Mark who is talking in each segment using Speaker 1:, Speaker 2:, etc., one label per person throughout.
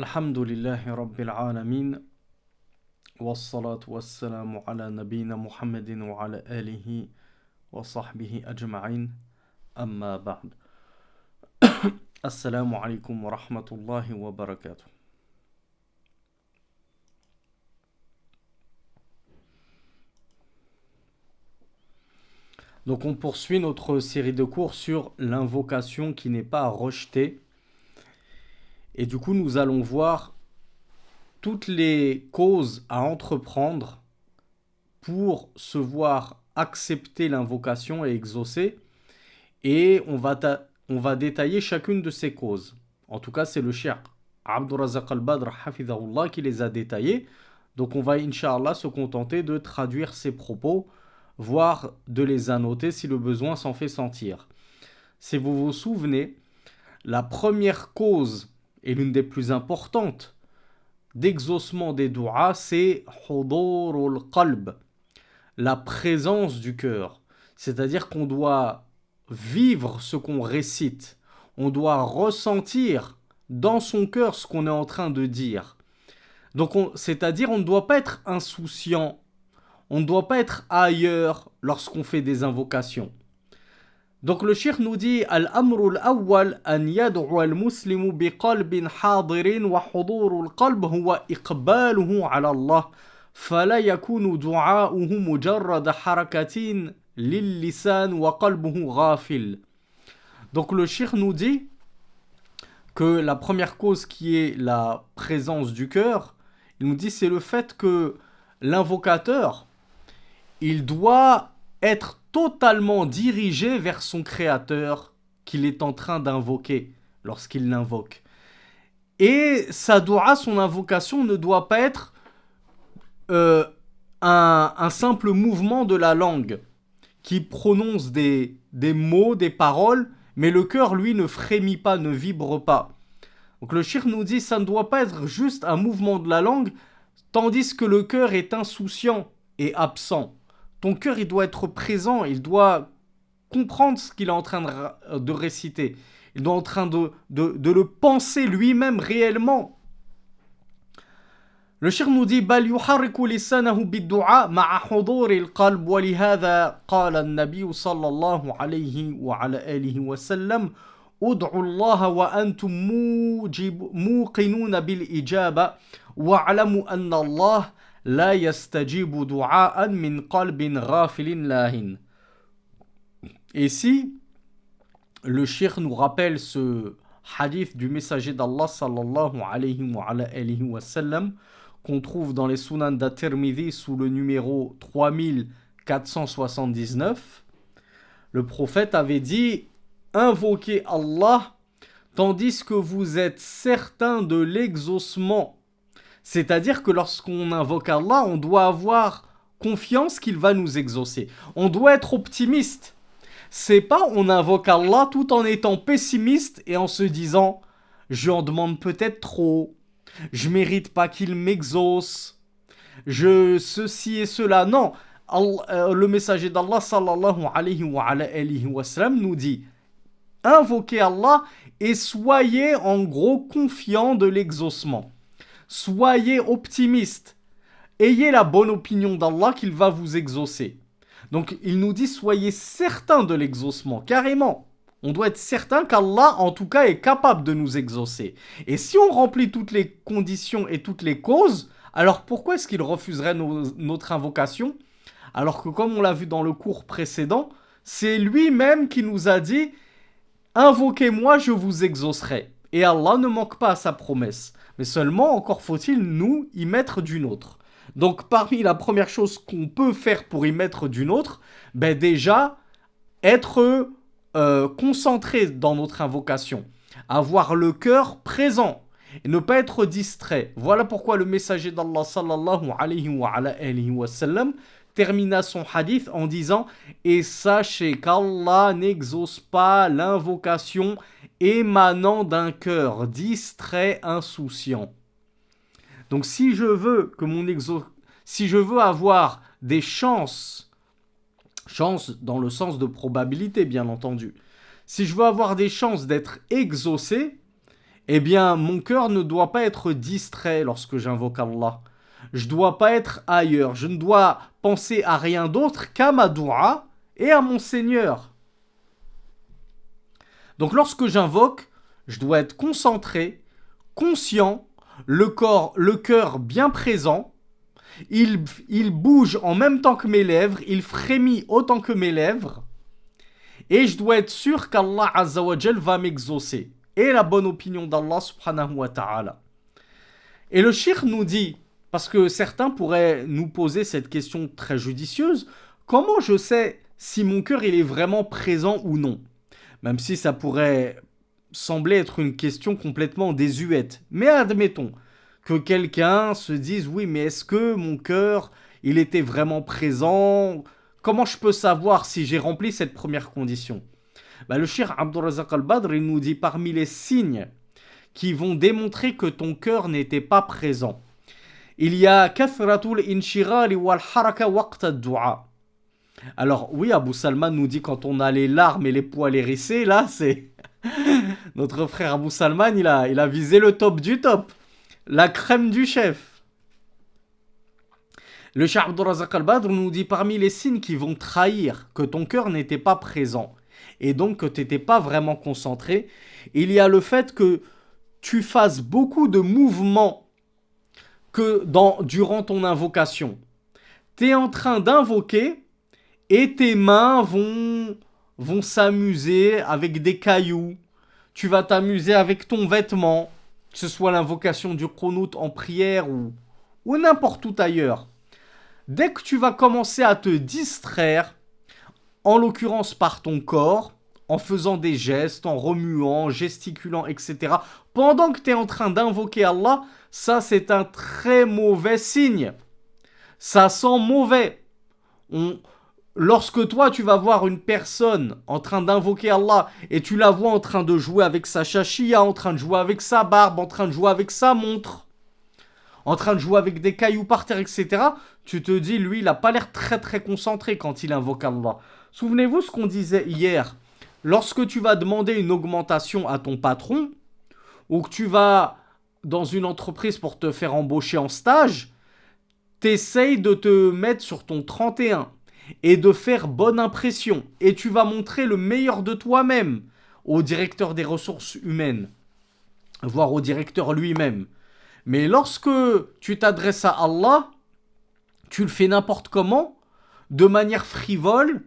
Speaker 1: Alhamdulillahi Rabbil Alamin. Wassalatu wassalamu ala nabina Muhammadin wa ala alihi wa sahbihi ajma'in. Amma ba'd. Assalamu alaikum wa rahmatullahi wa barakatuh. Donc on poursuit notre série de cours sur l'invocation qui n'est pas à rejeter. Et du coup nous allons voir toutes les causes à entreprendre pour se voir accepter l'invocation et exaucer. Et on va détailler chacune de ces causes. En tout cas, c'est le cheikh Abdurrazzaq al-Badr hafidhahullah qui les a détaillées. Donc on va, Inch'Allah, se contenter de traduire ces propos, voire de les annoter si le besoin s'en fait sentir. Si vous vous souvenez, la première cause, et l'une des plus importantes, d'exaucement des du'as, c'est hudurul qalb, la présence du cœur. C'est-à-dire qu'on doit vivre ce qu'on récite. On doit ressentir dans son cœur ce qu'on est en train de dire. Donc, c'est-à-dire on ne doit pas être insouciant. On ne doit pas être ailleurs lorsqu'on fait des invocations. Donc le cheikh nous dit Al-amru al-awwal an yad'u al-muslimu biqalbin hadirin wa huduru al-qalb huwa iqbaluhu ala Allah fala yakunu du'a'uhu mujarrad harakatin lil-lisan wa qalbuhu ghafil. Donc le cheikh nous dit que la première cause qui est la présence du cœur, il nous dit c'est le fait que l'invocateur, il doit être totalement dirigé vers son créateur qu'il est en train d'invoquer lorsqu'il l'invoque. Et sa dua, son invocation ne doit pas être un simple mouvement de la langue qui prononce des mots, des paroles, mais le cœur, lui, ne frémit pas, ne vibre pas. Donc le cheikh nous dit, ça ne doit pas être juste un mouvement de la langue, tandis que le cœur est insouciant et absent. Ton cœur, il doit être présent, il doit comprendre ce qu'il est en train de réciter. Il doit être en train de le penser lui-même réellement. Le cheikh nous dit بل يحرك لسانه بالدعاء مع حضور القلب ولهذا قال النبي صلى الله عليه وعلى آله وسلم ادعوا الله وأنتم موقنون بالإجابة واعلموا أن الله لا يستجيب دعاء من قلب غافل لاهٍ. Et si le cheikh nous rappelle ce hadith du messager d'Allah sallallahu alayhi wa sallam qu'on trouve dans les Sunan d'At-Tirmidhi sous le numéro 3479, le prophète avait dit invoquez Allah tandis que vous êtes certain de l'exaucement. C'est-à-dire que lorsqu'on invoque Allah, on doit avoir confiance qu'il va nous exaucer. On doit être optimiste. C'est pas on invoque Allah tout en étant pessimiste et en se disant je en demande peut-être trop, je mérite pas qu'il m'exauce, je ceci et cela. Non, le messager d'Allah sallallahu alayhi wa sallam nous dit invoquez Allah et soyez en gros confiants de l'exaucement. Soyez optimiste. Ayez la bonne opinion d'Allah qu'il va vous exaucer. Donc il nous dit soyez certains de l'exaucement, carrément. On doit être certain qu'Allah en tout cas est capable de nous exaucer. Et si on remplit toutes les conditions et toutes les causes, alors pourquoi est-ce qu'il refuserait notre invocation? Alors que comme on l'a vu dans le cours précédent, c'est lui-même qui nous a dit invoquez-moi, je vous exaucerai. Et Allah ne manque pas à sa promesse. Mais seulement, encore faut-il nous y mettre du nôtre. Donc, parmi la première chose qu'on peut faire pour y mettre du nôtre, ben déjà, être concentré dans notre invocation. Avoir le cœur présent et ne pas être distrait. Voilà pourquoi le messager d'Allah sallallahu alayhi wa sallam termina son hadith en disant « Et sachez qu'Allah n'exauce pas l'invocation émanant d'un cœur distrait, insouciant. » Donc si je veux avoir des chances dans le sens de probabilité bien entendu, si je veux avoir des chances d'être exaucé, eh bien, mon cœur ne doit pas être distrait lorsque j'invoque Allah. Je ne dois pas être ailleurs. Je ne dois penser à rien d'autre qu'à ma doua et à mon Seigneur. Donc lorsque j'invoque, je dois être concentré, conscient, le cœur bien présent. Il bouge en même temps que mes lèvres, il frémit autant que mes lèvres. Et je dois être sûr qu'Allah Azza wa Jal va m'exaucer. Et la bonne opinion d'Allah subhanahu wa ta'ala. Et le cheikh nous dit, parce que certains pourraient nous poser cette question très judicieuse, comment je sais si mon cœur il est vraiment présent ou non? Même si ça pourrait sembler être une question complètement désuète. Mais admettons que quelqu'un se dise, oui, mais est-ce que mon cœur, il était vraiment présent? Comment je peux savoir si j'ai rempli cette première condition? Le cheikh Abdul Razak al-Badr, il nous dit parmi les signes qui vont démontrer que ton cœur n'était pas présent. Il y a kathratul inshirali wal haraka waqt ad-du'a. Alors oui, Abu Salman nous dit quand on a les larmes et les poils hérissés, là c'est... Notre frère Abu Salman, il a visé le top du top. La crème du chef. Le Cheikh Abdul Razak al-Badr nous dit parmi les signes qui vont trahir que ton cœur n'était pas présent et donc que tu n'étais pas vraiment concentré, il y a le fait que tu fasses beaucoup de mouvements durant ton invocation. Tu es en train d'invoquer et tes mains vont s'amuser avec des cailloux. Tu vas t'amuser avec ton vêtement, que ce soit l'invocation du Qunut en prière ou n'importe où ailleurs. Dès que tu vas commencer à te distraire, en l'occurrence par ton corps, en faisant des gestes, en remuant, en gesticulant, etc., pendant que tu es en train d'invoquer Allah, ça c'est un très mauvais signe. Ça sent mauvais. Lorsque toi tu vas voir une personne en train d'invoquer Allah et tu la vois en train de jouer avec sa chachia, en train de jouer avec sa barbe, en train de jouer avec sa montre, en train de jouer avec des cailloux par terre, etc., tu te dis, lui, il n'a pas l'air très très concentré quand il invoque Allah. Souvenez-vous ce qu'on disait hier. Lorsque tu vas demander une augmentation à ton patron, ou que tu vas dans une entreprise pour te faire embaucher en stage, t'essayes de te mettre sur ton 31 et de faire bonne impression. Et tu vas montrer le meilleur de toi-même au directeur des ressources humaines, voire au directeur lui-même. Mais lorsque tu t'adresses à Allah, tu le fais n'importe comment, de manière frivole,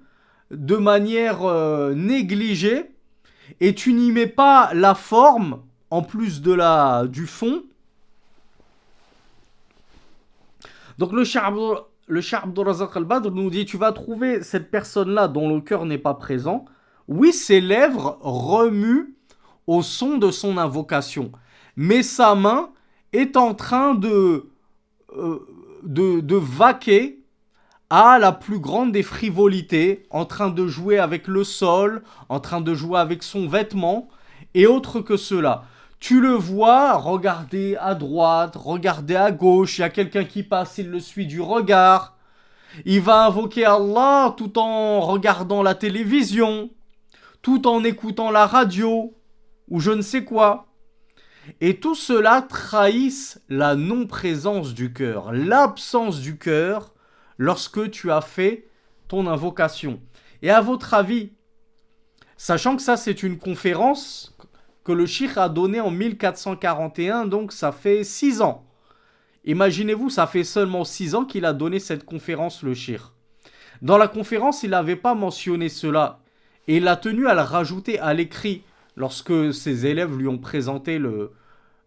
Speaker 1: de manière négligée, et tu n'y mets pas la forme, en plus du fond. Donc le Cheikh Abdul Razak al-Badr nous dit, tu vas trouver cette personne-là dont le cœur n'est pas présent. Oui, ses lèvres remuent au son de son invocation, mais sa main est en train de vaquer à la plus grande des frivolités, en train de jouer avec le sol, en train de jouer avec son vêtement, et autre que cela. Tu le vois regarder à droite, regarder à gauche, il y a quelqu'un qui passe, il le suit du regard. Il va invoquer Allah tout en regardant la télévision, tout en écoutant la radio, ou je ne sais quoi. Et tout cela trahisse la non-présence du cœur, l'absence du cœur lorsque tu as fait ton invocation. Et à votre avis, sachant que ça c'est une conférence que le cheikh a donnée en 1441, donc ça fait 6 ans. Imaginez-vous, ça fait seulement 6 ans qu'il a donné cette conférence, le cheikh. Dans la conférence, il n'avait pas mentionné cela. Et il a tenu à le rajouter à l'écrit lorsque ses élèves lui ont présenté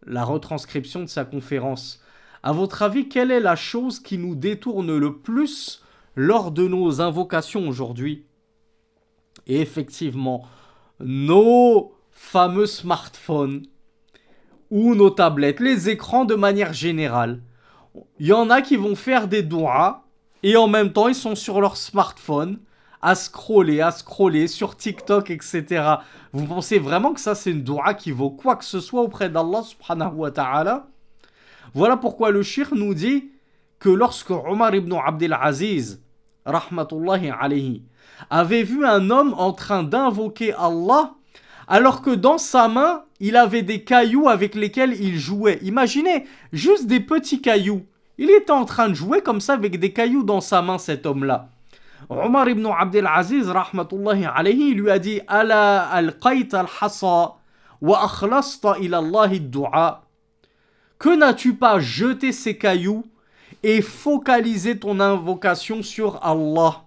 Speaker 1: la retranscription de sa conférence. À votre avis, quelle est la chose qui nous détourne le plus lors de nos invocations aujourd'hui? Et effectivement, nos fameux smartphones ou nos tablettes, les écrans de manière générale. Il y en a qui vont faire des douas et en même temps ils sont sur leur smartphone à scroller sur TikTok, etc. Vous pensez vraiment que ça c'est une doua qui vaut quoi que ce soit auprès d'Allah subhanahu wa ta'ala? Voilà pourquoi le cheikh nous dit que lorsque Omar ibn Abdel Aziz, rahmatullahi alayhi, avait vu un homme en train d'invoquer Allah alors que dans sa main, il avait des cailloux avec lesquels il jouait. Imaginez, juste des petits cailloux. Il était en train de jouer comme ça avec des cailloux dans sa main, cet homme-là. Omar ibn Abdel Aziz, rahmatullahi alayhi, lui a dit Ala alqayta al-hasa wa akhlasta ila Allah ad-du'a. Que n'as-tu pas jeté ces cailloux et focalisé ton invocation sur Allah?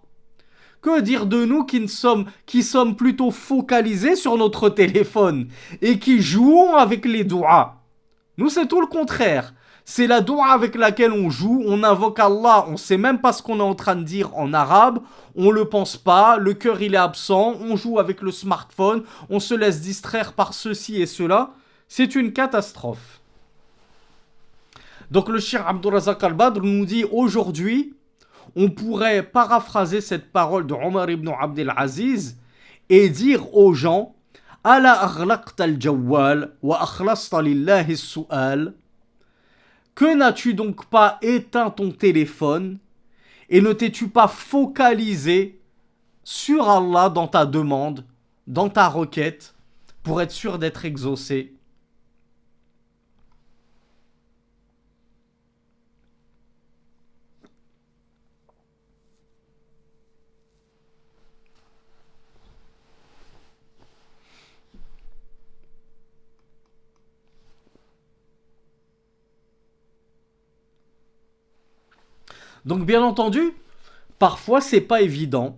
Speaker 1: Que dire de nous qui sommes plutôt focalisés sur notre téléphone et qui jouons avec les doigts? Nous, c'est tout le contraire. C'est la doua avec laquelle on joue, on invoque Allah, on ne sait même pas ce qu'on est en train de dire en arabe, on ne le pense pas, le cœur il est absent, on joue avec le smartphone, on se laisse distraire par ceci et cela. C'est une catastrophe. Donc le Cheikh Abdul Razak al-Badr nous dit aujourd'hui, on pourrait paraphraser cette parole de Omar ibn Abdel Aziz et dire aux gens Ala aghlaqta al-jawwal wa akhlasta lillahi as-su'al. Que n'as-tu donc pas éteint ton téléphone et ne t'es-tu pas focalisé sur Allah dans ta demande, dans ta requête, pour être sûr d'être exaucé? Donc bien entendu, parfois c'est pas évident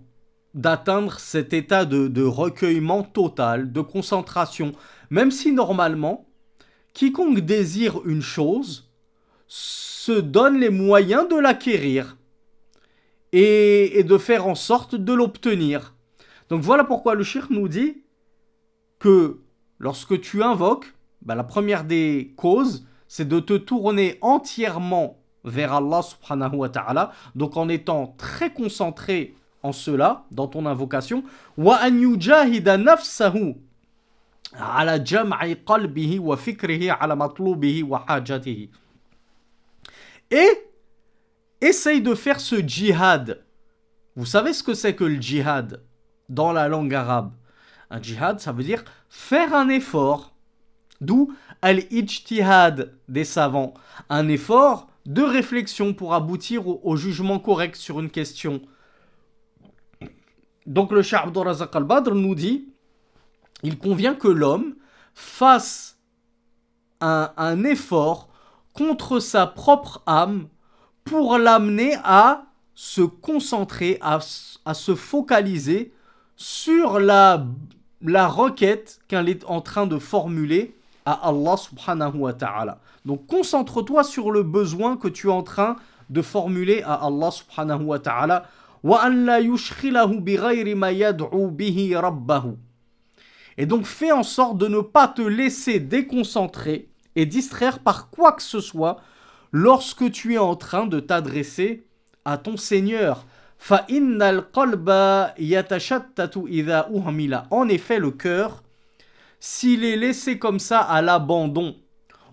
Speaker 1: d'atteindre cet état de recueillement total, de concentration, même si normalement, quiconque désire une chose se donne les moyens de l'acquérir et de faire en sorte de l'obtenir. Donc voilà pourquoi le shirk nous dit que lorsque tu invoques, la première des causes, c'est de te tourner entièrement vers Allah subhanahu wa ta'ala, donc en étant très concentré en cela, dans ton invocation, wa an yujahida nafsahu ala jam'i qalbihi wa fikrihi ala matlubihi wa hajatihi. Et essaye de faire ce djihad. Vous savez ce que c'est que le djihad dans la langue arabe? Un djihad, ça veut dire faire un effort. D'où al-ijtihad des savants. Un effort de réflexion pour aboutir au jugement correct sur une question. Donc le Cheikh Abdul Razak al-Badr nous dit il convient que l'homme fasse un effort contre sa propre âme pour l'amener à se concentrer, à se focaliser sur la requête qu'elle est en train de formuler à Allah subhanahu wa ta'ala. Donc concentre-toi sur le besoin que tu es en train de formuler à Allah subhanahu wa ta'ala. Et donc fais en sorte de ne pas te laisser déconcentrer et distraire par quoi que ce soit lorsque tu es en train de t'adresser à ton Seigneur. En effet, le cœur, s'il est laissé comme ça à l'abandon,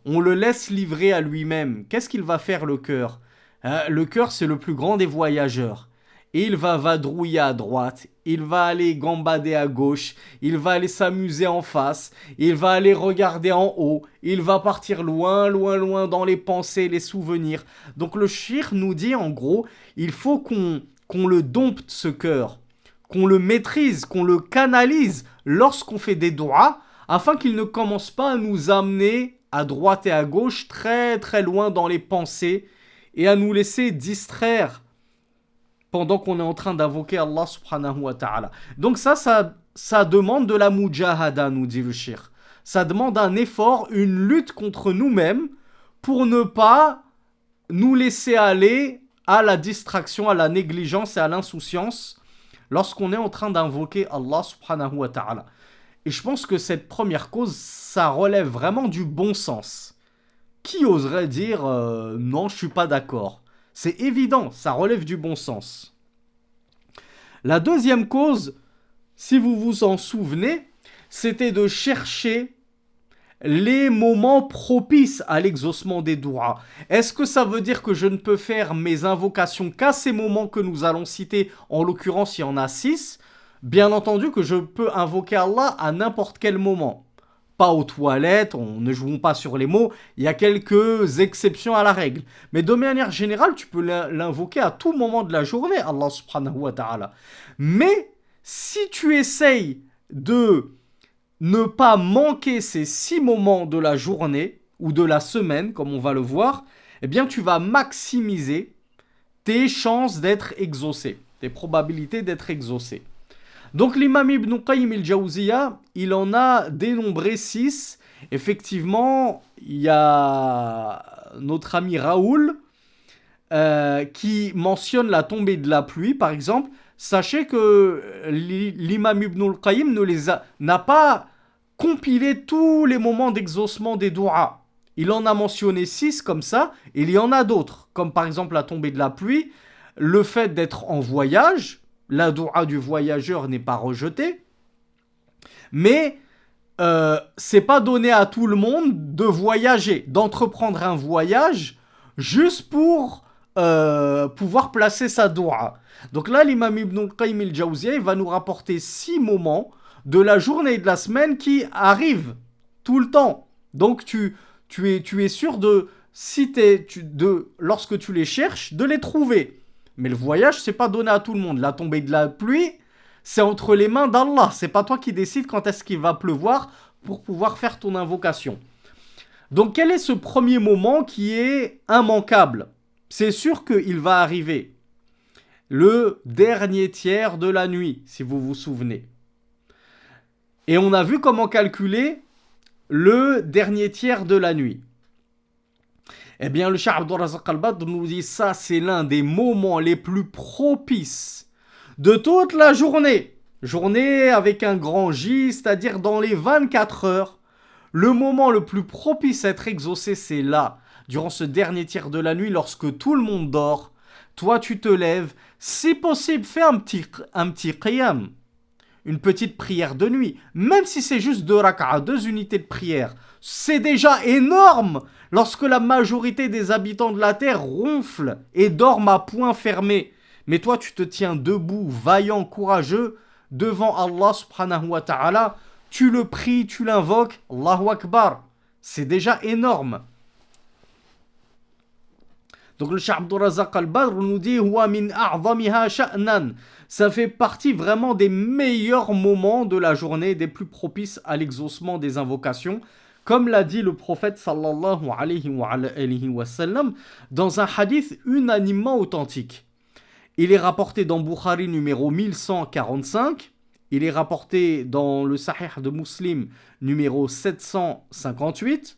Speaker 1: on le laisse livrer à lui-même, qu'est-ce qu'il va faire le cœur? Le cœur, c'est le plus grand des voyageurs. Il va vadrouiller à droite, il va aller gambader à gauche, il va aller s'amuser en face, il va aller regarder en haut, il va partir loin, loin, loin dans les pensées, les souvenirs. Donc le shir nous dit en gros, il faut qu'on le dompte ce cœur, qu'on le maîtrise, qu'on le canalise lorsqu'on fait des doigts, afin qu'il ne commence pas à nous amener à droite et à gauche, très très loin dans les pensées, et à nous laisser distraire pendant qu'on est en train d'invoquer Allah subhanahu wa ta'ala. Donc ça demande de la mujahada, nous dit le shir. Ça demande un effort, une lutte contre nous-mêmes pour ne pas nous laisser aller à la distraction, à la négligence et à l'insouciance lorsqu'on est en train d'invoquer Allah subhanahu wa ta'ala. Et je pense que cette première cause, ça relève vraiment du bon sens. Qui oserait dire non, je suis pas d'accord? C'est évident, ça relève du bon sens. La deuxième cause, si vous vous en souvenez, c'était de chercher les moments propices à l'exaucement des douas. Est-ce que ça veut dire que je ne peux faire mes invocations qu'à ces moments que nous allons citer? En l'occurrence, il y en a 6. Bien entendu que je peux invoquer Allah à n'importe quel moment. Pas aux toilettes, on ne joue pas sur les mots, il y a quelques exceptions à la règle. Mais de manière générale, tu peux l'invoquer à tout moment de la journée, Allah subhanahu wa ta'ala. Mais si tu essayes de ne pas manquer ces 6 moments de la journée ou de la semaine, comme on va le voir, eh bien tu vas maximiser tes chances d'être exaucé, tes probabilités d'être exaucé. Donc l'imam Ibn Qayyim al-Jawziyya, il en a dénombré 6. Effectivement, il y a notre ami Raoul qui mentionne la tombée de la pluie, par exemple. Sachez que l'imam Ibn Qayyim n'a pas compilé tous les moments d'exaucement des douas. Il en a mentionné 6 comme ça, et il y en a d'autres, comme par exemple la tombée de la pluie, le fait d'être en voyage. La doua du voyageur n'est pas rejetée. Mais c'est pas donné à tout le monde de voyager, d'entreprendre un voyage juste pour pouvoir placer sa doua. Donc là, l'imam Ibn Qayyim al-Jawziyya va nous rapporter 6 moments de la journée et de la semaine qui arrivent tout le temps. Donc tu es sûr lorsque tu les cherches, de les trouver. Mais le voyage, c'est pas donné à tout le monde. La tombée de la pluie, c'est entre les mains d'Allah. C'est pas toi qui décides quand est-ce qu'il va pleuvoir pour pouvoir faire ton invocation. Donc quel est ce premier moment qui est immanquable? C'est sûr qu'il va arriver. Le dernier tiers de la nuit, si vous vous souvenez. Et on a vu comment calculer le dernier tiers de la nuit. Eh bien, le Cheikh Abdul Razak Al-Badr nous dit ça, c'est l'un des moments les plus propices de toute la journée. Journée avec un grand J, c'est-à-dire dans les 24 heures. Le moment le plus propice à être exaucé, c'est là, durant ce dernier tiers de la nuit, lorsque tout le monde dort. Toi, tu te lèves. Si possible, fais un petit qiyam. Une petite prière de nuit. Même si c'est juste 2 raka'a, 2 unités de prière. C'est déjà énorme lorsque la majorité des habitants de la terre ronflent et dorment à poing fermé. Mais toi, tu te tiens debout, vaillant, courageux, devant Allah subhanahu wa ta'ala. Tu le pries, tu l'invoques. Allahu Akbar. C'est déjà énorme. Donc le Cheikh Abdul Razak Al-Badr nous dit Huwa min a'zamiha sha'nan. Ça fait partie vraiment des meilleurs moments de la journée, des plus propices à l'exaucement des invocations. Comme l'a dit le prophète sallallahu alayhi wa sallam dans un hadith unanimement authentique. Il est rapporté dans Bukhari numéro 1145. Il est rapporté dans le Sahih de Muslim numéro 758.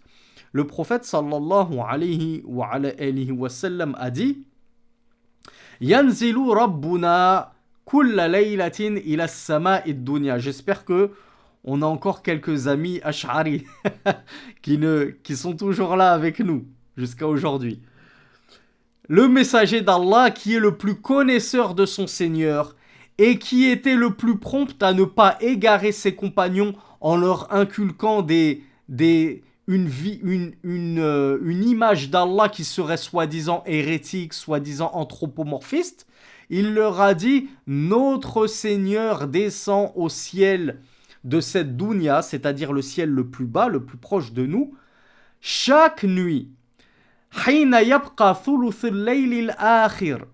Speaker 1: Le prophète sallallahu alayhi wa sallam a dit Yanzilu Rabbuna kulla laylatin ila as-sama'i ad-dunya. J'espère que on a encore quelques amis Ash'ari qui sont toujours là avec nous jusqu'à aujourd'hui. Le messager d'Allah qui est le plus connaisseur de son Seigneur et qui était le plus prompt à ne pas égarer ses compagnons en leur inculquant une image d'Allah qui serait soi-disant hérétique, soi-disant anthropomorphiste, il leur a dit « Notre Seigneur descend au ciel de cette dunya, c'est-à-dire le ciel le plus bas, le plus proche de nous, chaque nuit,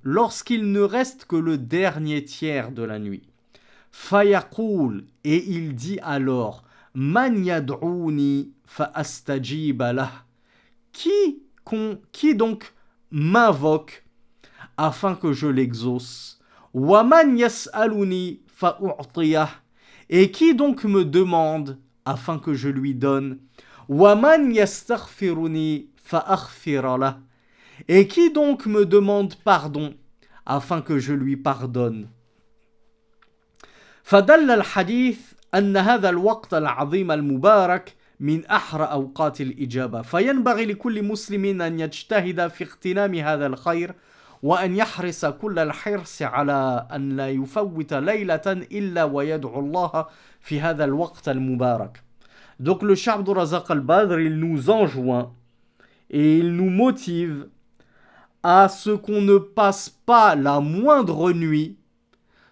Speaker 1: lorsqu'il ne reste que le dernier tiers de la nuit. Fayaqul, et il dit alors « Man yad'ouni fa'astajiba lah » Qui donc m'invoque afin que je l'exauce. Waman yas'aluni fa'u'tiyah. Et qui donc me demande afin que je lui donne. Waman yastaghfiruni fa'aghfira lah. Et qui donc me demande pardon afin que je lui pardonne. فدل الحديث أن هذا الوقت العظيم المبارك من أحرى أوقات الإجابة فينبغي لكل مسلم أن يجتهد في اغتنام هذا الخير وأن يحرص كل الحرص على أن لا يفوت ليلة إلا ويدعو الله في هذا الوقت المبارك. Donc le Cheikh Abdul Razak Al-Badr, il nous enjoint et il nous motive à ce qu'on ne passe pas la moindre nuit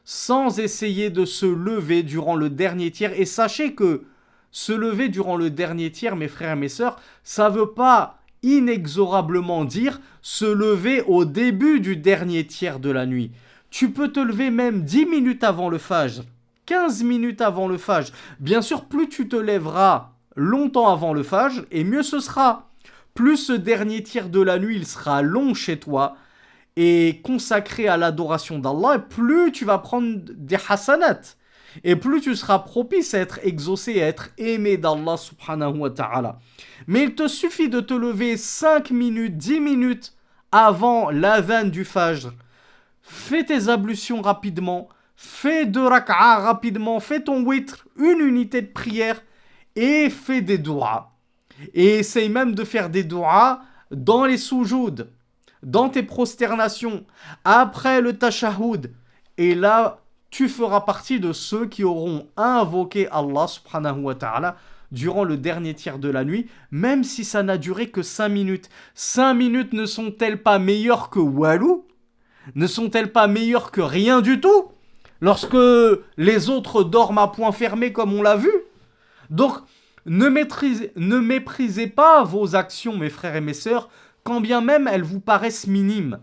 Speaker 1: sans essayer de se lever durant le dernier tiers. Et sachez que se lever durant le dernier tiers, mes frères et mes sœurs, ça ne veut pas inexorablement dire se lever au début du dernier tiers de la nuit. Tu peux te lever même 10 minutes avant le Fajr, 15 minutes avant le Fajr. Bien sûr, plus tu te lèveras longtemps avant le Fajr, et mieux ce sera. Plus ce dernier tiers de la nuit, il sera long chez toi et consacré à l'adoration d'Allah, plus tu vas prendre des hasanat. Et plus tu seras propice à être exaucé et à être aimé d'Allah subhanahu wa ta'ala. Mais il te suffit de te lever 5 minutes, 10 minutes avant l'adhan du Fajr. Fais tes ablutions rapidement, fais 2 rak'a rapidement, fais ton witr, une unité de prière et fais des doigts. Et essaye même de faire des doigts dans les soujouds, dans tes prosternations, après le tashahhud. Et là, tu feras partie de ceux qui auront invoqué Allah subhanahu wa ta'ala durant le dernier tiers de la nuit, même si ça n'a duré que 5 minutes. 5 minutes ne sont-elles pas meilleures que walou? Ne sont-elles pas meilleures que rien du tout? Lorsque les autres dorment à point fermé comme on l'a vu. Donc, ne méprisez pas vos actions, mes frères et mes sœurs, quand bien même elles vous paraissent minimes.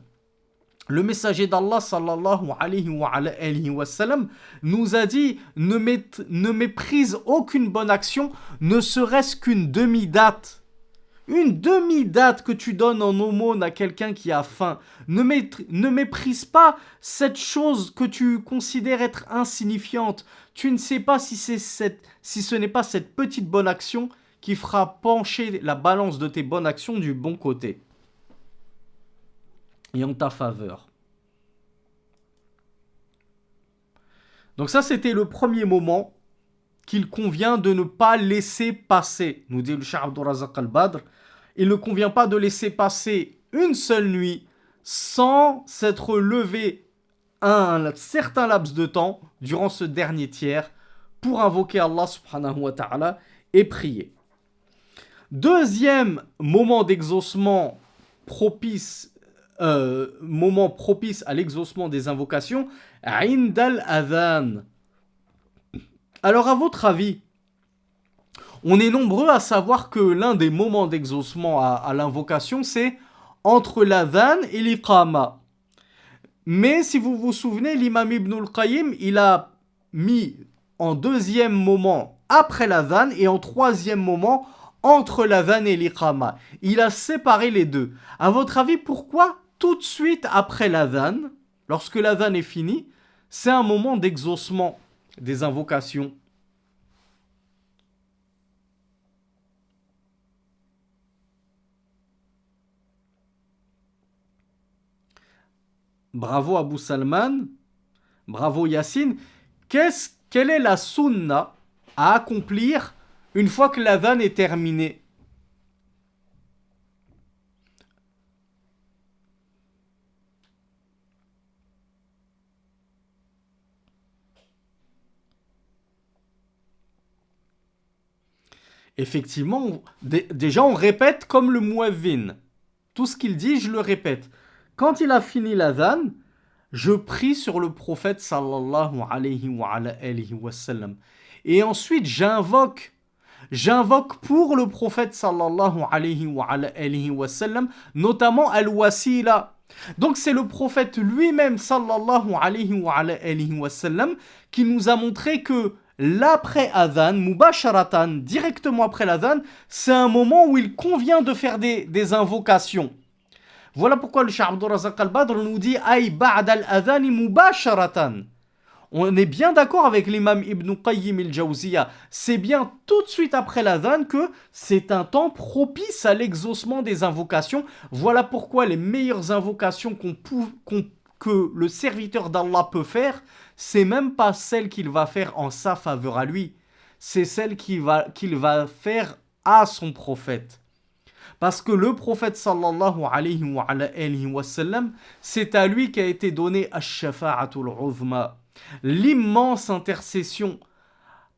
Speaker 1: Le messager d'Allah sallallahu alayhi wa sallam nous a dit ne méprise aucune bonne action, ne serait-ce qu'une demi-date. Une demi-date que tu donnes en aumône à quelqu'un qui a faim. Ne méprise pas cette chose que tu considères être insignifiante. Tu ne sais pas si ce n'est pas cette petite bonne action qui fera pencher la balance de tes bonnes actions du bon côté et en ta faveur. Donc ça, c'était le premier moment qu'il convient de ne pas laisser passer, nous dit le Cheikh Abdul Razak al-Badr. Il ne convient pas de laisser passer une seule nuit sans s'être levé un certain laps de temps durant ce dernier tiers pour invoquer Allah subhanahu wa ta'ala et prier. Deuxième moment d'exaucement propice à l'exaucement des invocations, Indal Adhan. Alors à votre avis, on est nombreux à savoir que l'un des moments d'exaucement à l'invocation, c'est entre l'adhan et l'iqama. Mais si vous vous souvenez, l'imam Ibn al-Qayyim, il a mis en deuxième moment après l'adhan et en troisième moment entre l'adhan et l'iqama. Il a séparé les deux. À votre avis, pourquoi tout de suite après l'adhan, lorsque l'adhan est fini, c'est un moment d'exaucement des invocations? Bravo Abu Salman, bravo Yassine. Quelle est la sunna à accomplir une fois que l'adhan est terminé? Effectivement, déjà on répète comme le muezzin. Tout ce qu'il dit, je le répète. Quand il a fini l'adhan, je prie sur le prophète sallallahu alayhi wa sallam. Et ensuite, j'invoque pour le prophète sallallahu alayhi wa sallam, notamment al-wasila. Donc c'est le prophète lui-même sallallahu alayhi wa sallam qui nous a montré que l'après-adhan, mubasharatan, directement après l'adhan, c'est un moment où il convient de faire des invocations. Voilà pourquoi le Cheikh Abdul Razak al-Badr nous dit Aï ba'd al-adhani mubasharatan. On est bien d'accord avec l'imam Ibn Qayyim al-Jawziyya. C'est bien tout de suite après l'adhan que c'est un temps propice à l'exaucement des invocations. Voilà pourquoi les meilleures invocations que le serviteur d'Allah peut faire, c'est même pas celle qu'il va faire en sa faveur à lui. C'est celle qu'il va faire à son prophète. Parce que le prophète sallallahu alayhi wa sallam, c'est à lui qu'a été donné ash-shafa'atul uzma, l'immense intercession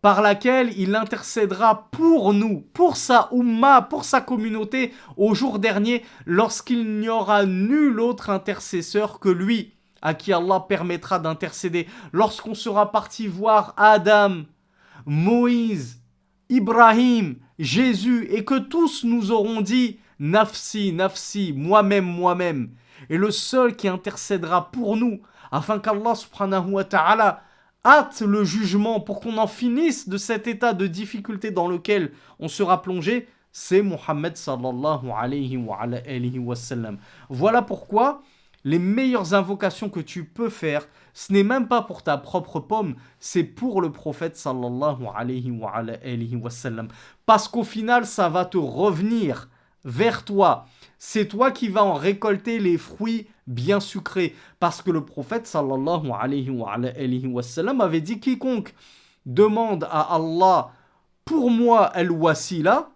Speaker 1: par laquelle il intercédera pour nous, pour sa umma, pour sa communauté au jour dernier, lorsqu'il n'y aura nul autre intercesseur que lui. à qui Allah permettra d'intercéder. Lorsqu'on sera parti voir Adam, Moïse, Ibrahim, Jésus, et que tous nous auront dit Nafsi, Nafsi, moi-même, moi-même. Et le seul qui intercédera pour nous, afin qu'Allah subhanahu wa ta'ala hâte le jugement pour qu'on en finisse de cet état de difficulté dans lequel on sera plongé, c'est Muhammad sallallahu alayhi wa sallam. Voilà pourquoi les meilleures invocations que tu peux faire, ce n'est même pas pour ta propre pomme, c'est pour le prophète sallallahu alayhi wa sallam. Parce qu'au final, ça va te revenir vers toi. C'est toi qui vas en récolter les fruits bien sucrés. Parce que le prophète sallallahu alayhi wa sallam avait dit quiconque demande à Allah pour moi al-wasila,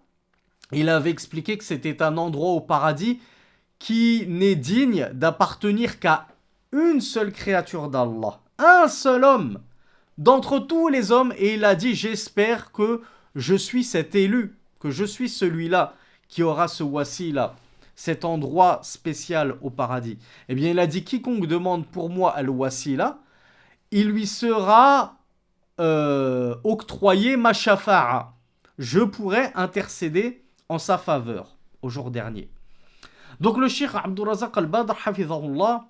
Speaker 1: il avait expliqué que c'était un endroit au paradis qui n'est digne d'appartenir qu'à une seule créature d'Allah, un seul homme d'entre tous les hommes, et il a dit j'espère que je suis cet élu, que je suis celui-là qui aura ce wasila, cet endroit spécial au paradis. Eh bien il a dit quiconque demande pour moi al-wasila, il lui sera octroyé ma shafa'a, je pourrai intercéder en sa faveur au jour dernier. Donc le Cheikh Abdurrazaq al-Badr, hafizahullah,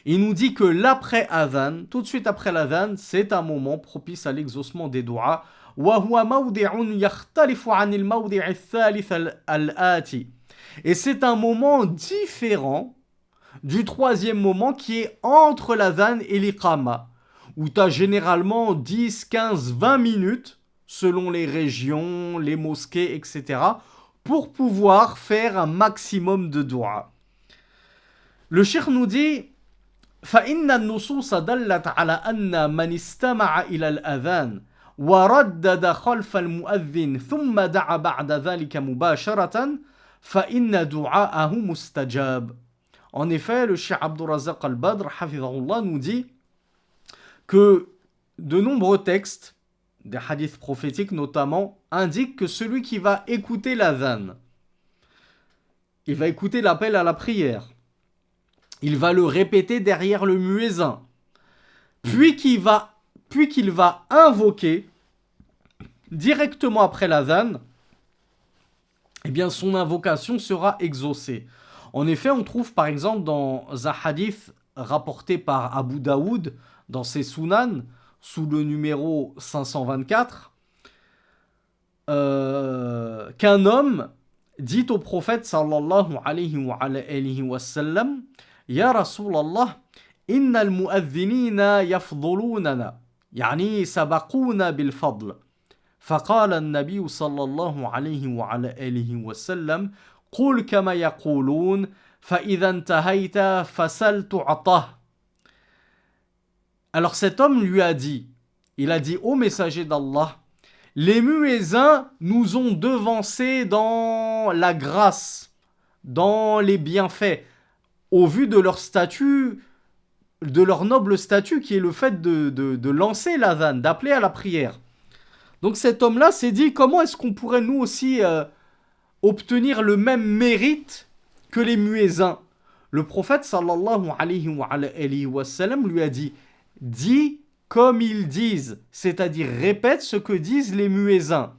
Speaker 1: il nous dit que l'après-adhan, tout de suite après l'adhan, c'est un moment propice à l'exaucement des doigts. Et c'est un moment différent du troisième moment qui est entre l'adhan et l'iqama, où tu as généralement 10, 15, 20 minutes, selon les régions, les mosquées, etc., pour pouvoir faire un maximum de dua. Le cheikh nous dit فإن النصوص دلت على أن من استمع إلى الأذان وردد خلف المؤذن ثم دعا بعد ذلك مباشرة فإن دعاءه مستجاب. En effet, le cheikh Abdurrazaq al-Badr hafizahullah nous dit que de nombreux textes, des hadiths prophétiques notamment, indiquent que celui qui va écouter l'adhan, il va écouter l'appel à la prière, il va le répéter derrière le muezzin, puis qu'il va invoquer directement après l'adhan, eh bien son invocation sera exaucée. En effet, on trouve par exemple dans un hadith rapporté par Abu Daoud dans ses Sunan, sous le numéro 524, qu'un homme dit au prophète sallallahu alayhi wa sallam Ya Rasulallah, inna al-mu'adhinina yafdulunana, yani sabaquna bil fadl. فقال النبي صلى الله عليه وعلى آله وسلم قل كما يقولون فإذا انتهيت فسل تعطه. Alors cet homme lui a dit, il a dit ô messager d'Allah, les muezzins nous ont devancés dans la grâce, dans les bienfaits, au vu de leur statut, de leur noble statut qui est le fait de lancer l'adhan, d'appeler à la prière. Donc cet homme-là s'est dit, comment est-ce qu'on pourrait nous aussi obtenir le même mérite que les muezzins? Le prophète sallallahu alayhi wa sallam lui a dit, dis comme ils disent, c'est-à-dire répète ce que disent les muezzins.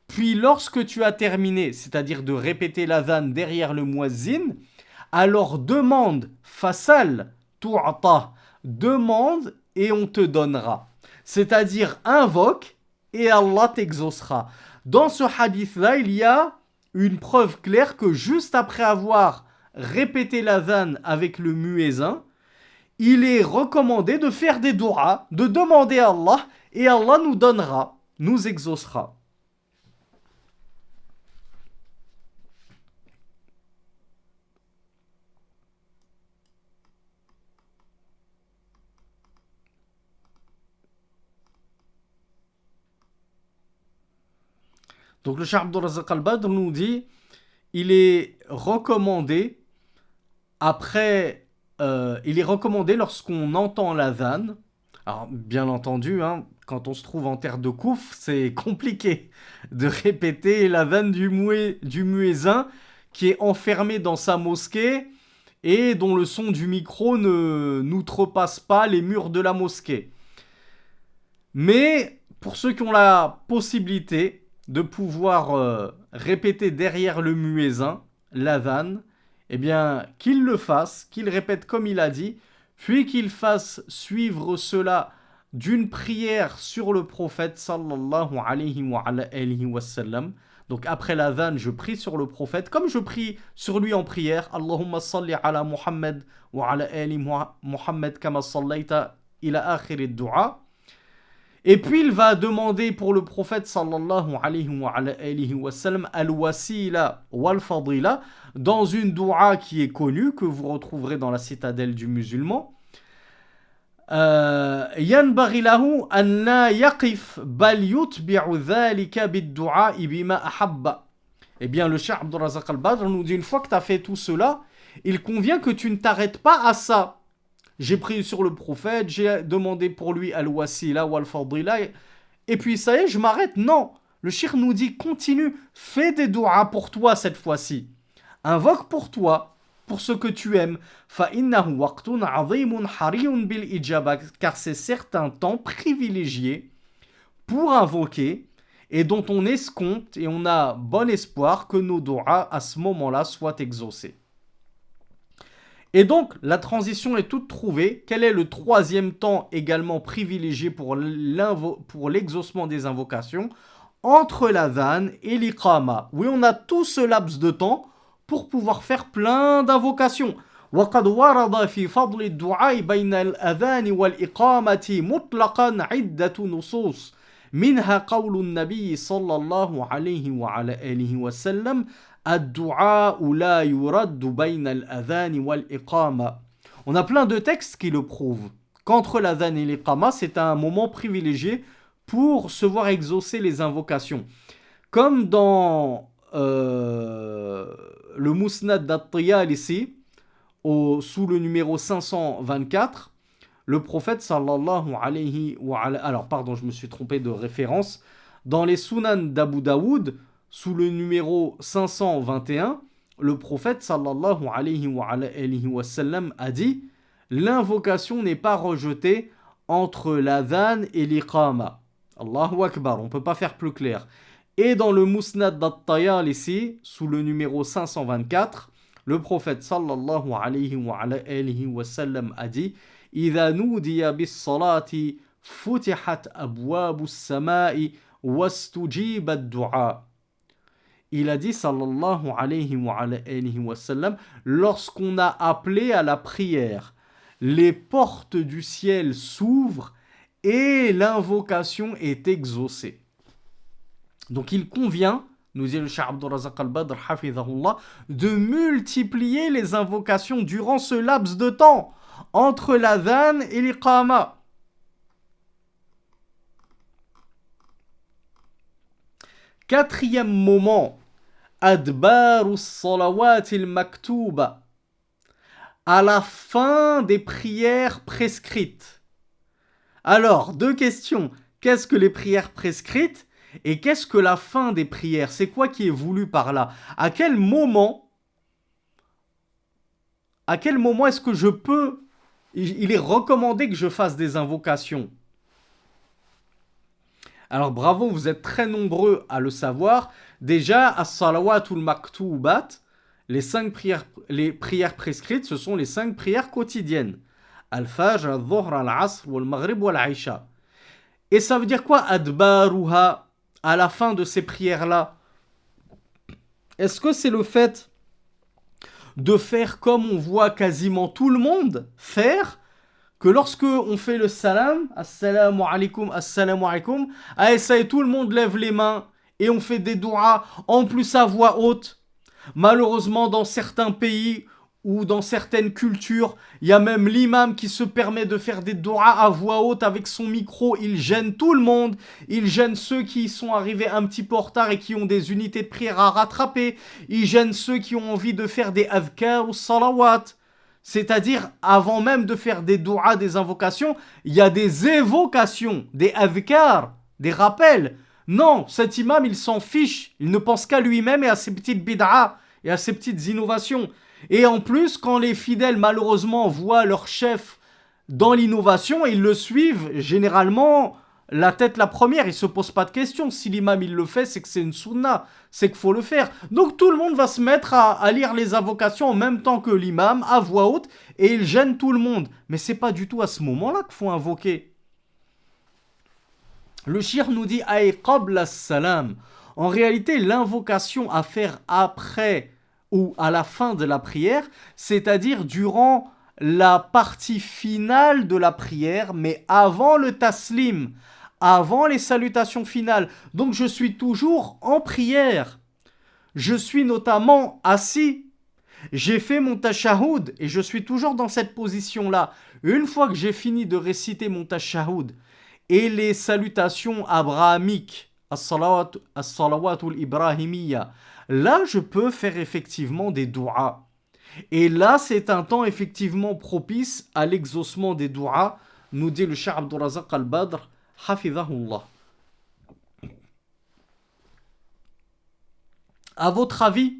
Speaker 1: Puis lorsque tu as terminé, c'est-à-dire de répéter l'adhan derrière le muezzin, alors demande, fasal, tu'ata, demande et on te donnera. C'est-à-dire invoque et Allah t'exaucera. Dans ce hadith-là, il y a une preuve claire que juste après avoir répété l'adhan avec le muezzin, il est recommandé de faire des doigts, de demander à Allah, et Allah nous donnera, nous exaucera. Donc le Cheikh Abdurrazaq al-Badr nous dit, il est recommandé lorsqu'on entend l'adhan. Alors bien entendu, quand on se trouve en terre de Kouf, c'est compliqué de répéter l'adhan du muezzin qui est enfermé dans sa mosquée et dont le son du micro ne n'outrepasse pas les murs de la mosquée. Mais pour ceux qui ont la possibilité de pouvoir répéter derrière le muezzin, l'adhan, eh bien qu'ils le fassent, qu'ils répètent comme il a dit, puis qu'ils fassent suivre cela d'une prière sur le prophète sallallahu alayhi wa sallam. Donc après l'adhan, je prie sur le prophète, comme je prie sur lui en prière. Allahumma salli ala Muhammad wa ala ali Muhammad kama sallaita ila akhir ad-du'a. Et puis il va demander pour le prophète sallallahu alayhi wa sallam al-wasila wal-fadila dans une dua qui est connue, que vous retrouverez dans la citadelle du musulman. ينبغي له أن لا يقف بل يتبع ذلك بالدعاء بما أحب. Eh bien, le Cheikh Abdul Razak al-Badr nous dit, une fois que tu as fait tout cela, il convient que tu ne t'arrêtes pas à ça. J'ai prié sur le prophète, j'ai demandé pour lui al-wasila ou al-fadila, et puis ça y est, je m'arrête. Non, le Cheikh nous dit, continue, fais des du'as pour toi cette fois-ci. Invoque pour toi, pour ce que tu aimes, car c'est certain temps privilégié pour invoquer et dont on escompte et on a bon espoir que nos du'as à ce moment-là soient exaucés. Et donc, la transition est toute trouvée. Quel est le troisième temps également privilégié pour l'exaucement des invocations? Entre l'adhan et l'iqama. Oui, on a tout ce laps de temps pour pouvoir faire plein d'invocations. وقد ورد في فضل الدعاء بين الأذان والإقامة مطلقا عدة نصوص منها قول النبي صلى الله عليه وعلى آله وسلم الدعاء لا يرد بين الأذان والإقامة. On a plein de textes qui le prouvent. Qu'entre l'adhan et l'iqama, c'est un moment privilégié pour se voir exaucer les invocations. Comme dans le Musnad d'At-Tayalisi, sous le numéro 524, le prophète sallallahu alayhi wa alayhi... Alors, pardon, je me suis trompé de référence. Dans les Sunan d'Abu Daoud, sous le numéro 521, le prophète sallallahu alayhi wa sallam a dit « L'invocation n'est pas rejetée entre l'adhan et l'iqama. » Allahu Akbar, on ne peut pas faire plus clair. Et dans le Musnad d'At-Tayalisi, sous le numéro 524, le prophète sallallahu alayhi wa sallam a dit « إِذَا نُودِيَ بِالصَّلَاةِ فُتِحَتْ أَبْوَابُ السَّمَاءِ وَاسْتُجِيبَ الدُّعَاء » Il a dit sallallahu alayhi wa sallam, lorsqu'on a appelé à la prière, les portes du ciel s'ouvrent et l'invocation est exaucée. Donc il convient, nous dit le Cheikh Abdul Razak al-Badr, hafidhahullah, de multiplier les invocations durant ce laps de temps, entre l'adhan et l'iqama. Quatrième moment, adbaru salawat al-maktuba, à la fin des prières prescrites. Alors, deux questions. Qu'est-ce que les prières prescrites? Et qu'est-ce que la fin des prières? C'est quoi qui est voulu par là? À quel moment est-ce que je peux... Il est recommandé que je fasse des invocations. Alors bravo, vous êtes très nombreux à le savoir. Déjà, as-salawatul maktubat, les prières prescrites, ce sont les 5 prières quotidiennes. Al-Fajr, al-Dhuhr, al-Asr, al-Maghrib, al-Aisha. Et ça veut dire quoi, adbaruha, à la fin de ces prières-là? Est-ce que c'est le fait de faire comme on voit quasiment tout le monde faire, que lorsque on fait le salam, assalamu alaikum, ah, ça et tout le monde lève les mains et on fait des du'as en plus à voix haute? Malheureusement, dans certains pays ou dans certaines cultures, il y a même l'imam qui se permet de faire des du'as à voix haute avec son micro. Il gêne tout le monde. Il gêne ceux qui sont arrivés un petit peu en retard et qui ont des unités de prière à rattraper. Il gêne ceux qui ont envie de faire des adhkar ou salawat. C'est-à-dire, avant même de faire des du'as, des invocations, il y a des évocations, des adhkar, des rappels. Non, cet imam, il s'en fiche. Il ne pense qu'à lui-même et à ses petites bid'as. et à ces petites innovations. Et en plus, quand les fidèles, malheureusement, voient leur chef dans l'innovation, ils le suivent généralement la tête la première. Ils ne se posent pas de questions. Si l'imam il le fait, c'est que c'est une sunna, c'est qu'il faut le faire. Donc tout le monde va se mettre à lire les invocations en même temps que l'imam, à voix haute, et il gêne tout le monde. Mais c'est pas du tout à ce moment-là qu'il faut invoquer. Le shir nous dit ay qabla salam. En réalité, l'invocation à faire après ou à la fin de la prière, c'est-à-dire durant la partie finale de la prière, mais avant le taslim, avant les salutations finales. Donc je suis toujours en prière. Je suis notamment assis. J'ai fait mon tashahoud et je suis toujours dans cette position-là. Une fois que j'ai fini de réciter mon tashahoud et les salutations abrahamiques, as-salawatul ibrahimiyya, là je peux faire effectivement des douas. Et là c'est un temps effectivement propice à l'exaucement des douas, nous dit le Cheikh Abdourazaq al-Badr, hafidhahullah. À votre avis,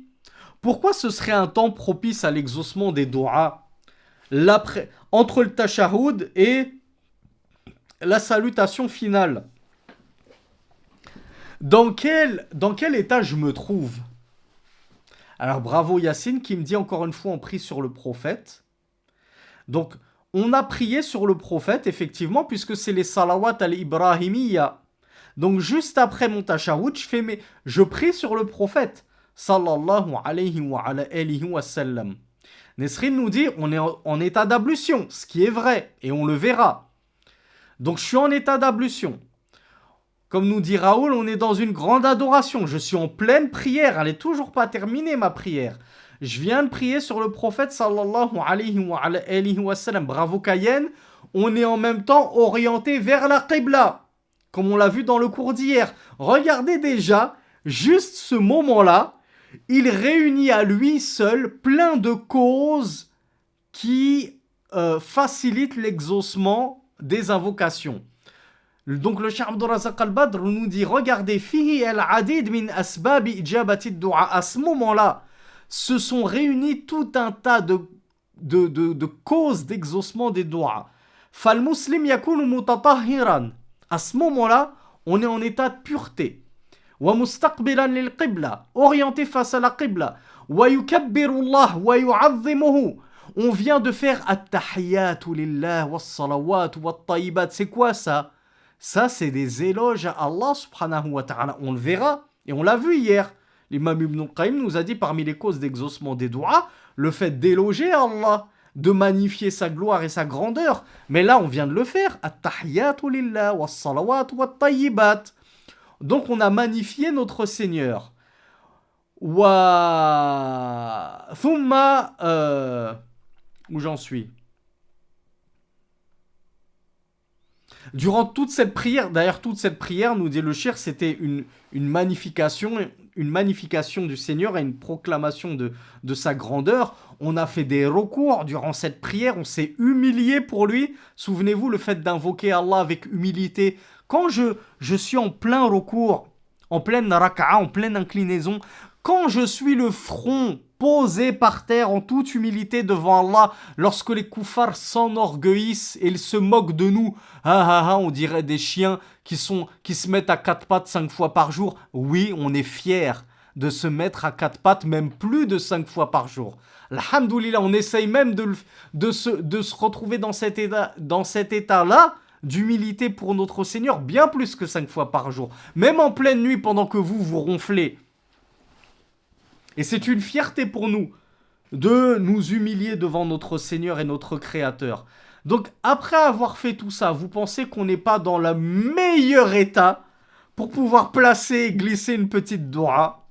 Speaker 1: pourquoi ce serait un temps propice à l'exaucement des douas entre le tashahoud et la salutation finale? Dans quel état je me trouve? Alors bravo Yacine qui me dit encore une fois on prie sur le prophète. Donc on a prié sur le prophète effectivement puisque c'est les salawat al-ibrahimiyya. Donc juste après mon tashahoud, je prie sur le prophète sallallahu alayhi wa ala alihi wa sallam. Nesrine nous dit on est en état d'ablution, ce qui est vrai et on le verra. Donc je suis en état d'ablution. Comme nous dit Raoul, on est dans une grande adoration. Je suis en pleine prière. Elle n'est toujours pas terminée, ma prière. Je viens de prier sur le prophète sallallahu alayhi wa sallam. Bravo Cayenne. On est en même temps orienté vers la Qibla. Comme on l'a vu dans le cours d'hier. Regardez déjà, juste ce moment-là, il réunit à lui seul plein de causes qui facilitent l'exaucement des invocations. Donc le Cheikh Abdourazaq al-Badr nous dit regardez fihi al-adid min asbab ijabati ad-du'a. À ce moment-là se sont réunis tout un tas de causes d'exaucement des du'a. Fal muslim yakunu mutatahhiran. À ce moment-là on est en état de pureté. Wa mustaqbilan lil qibla, orienté face à la qibla. Wa yukabbiru Allah wa yu'azzimuhu. On vient de faire at-tahiyyatu lillah was-salawat wat-tayyibat. C'est quoi ça? Ça, c'est des éloges à Allah subhanahu wa ta'ala. On le verra, et on l'a vu hier. L'imam Ibn Qayyim nous a dit parmi les causes d'exaucement des doigts, le fait d'éloger Allah, de magnifier sa gloire et sa grandeur. Mais là, on vient de le faire. At-tahiyyatu lillah, was-salawat, wat-tayyibat. Donc, on a magnifié notre Seigneur. Wa... Thumma... Où j'en suis? Durant toute cette prière, d'ailleurs toute cette prière, nous dit le shir, c'était une magnification du Seigneur et une proclamation de sa grandeur. On a fait des recours durant cette prière, on s'est humilié pour lui. Souvenez-vous, le fait d'invoquer Allah avec humilité. Quand je suis en plein recours, en pleine raka'a, en pleine inclinaison, quand je suis le front posé par terre en toute humilité devant Allah, lorsque les koufars s'enorgueillissent et ils se moquent de nous, on dirait des chiens qui se mettent à quatre pattes 5 fois par jour. Oui, on est fiers de se mettre à quatre pattes, même plus de 5 fois par jour. Alhamdoulilah, on essaye même de se retrouver dans cet état-là, d'humilité pour notre Seigneur, bien plus que 5 fois par jour. Même en pleine nuit, pendant que vous ronflez. Et c'est une fierté pour nous de nous humilier devant notre Seigneur et notre Créateur. Donc, après avoir fait tout ça, vous pensez qu'on n'est pas dans le meilleur état pour pouvoir placer et glisser une petite doua?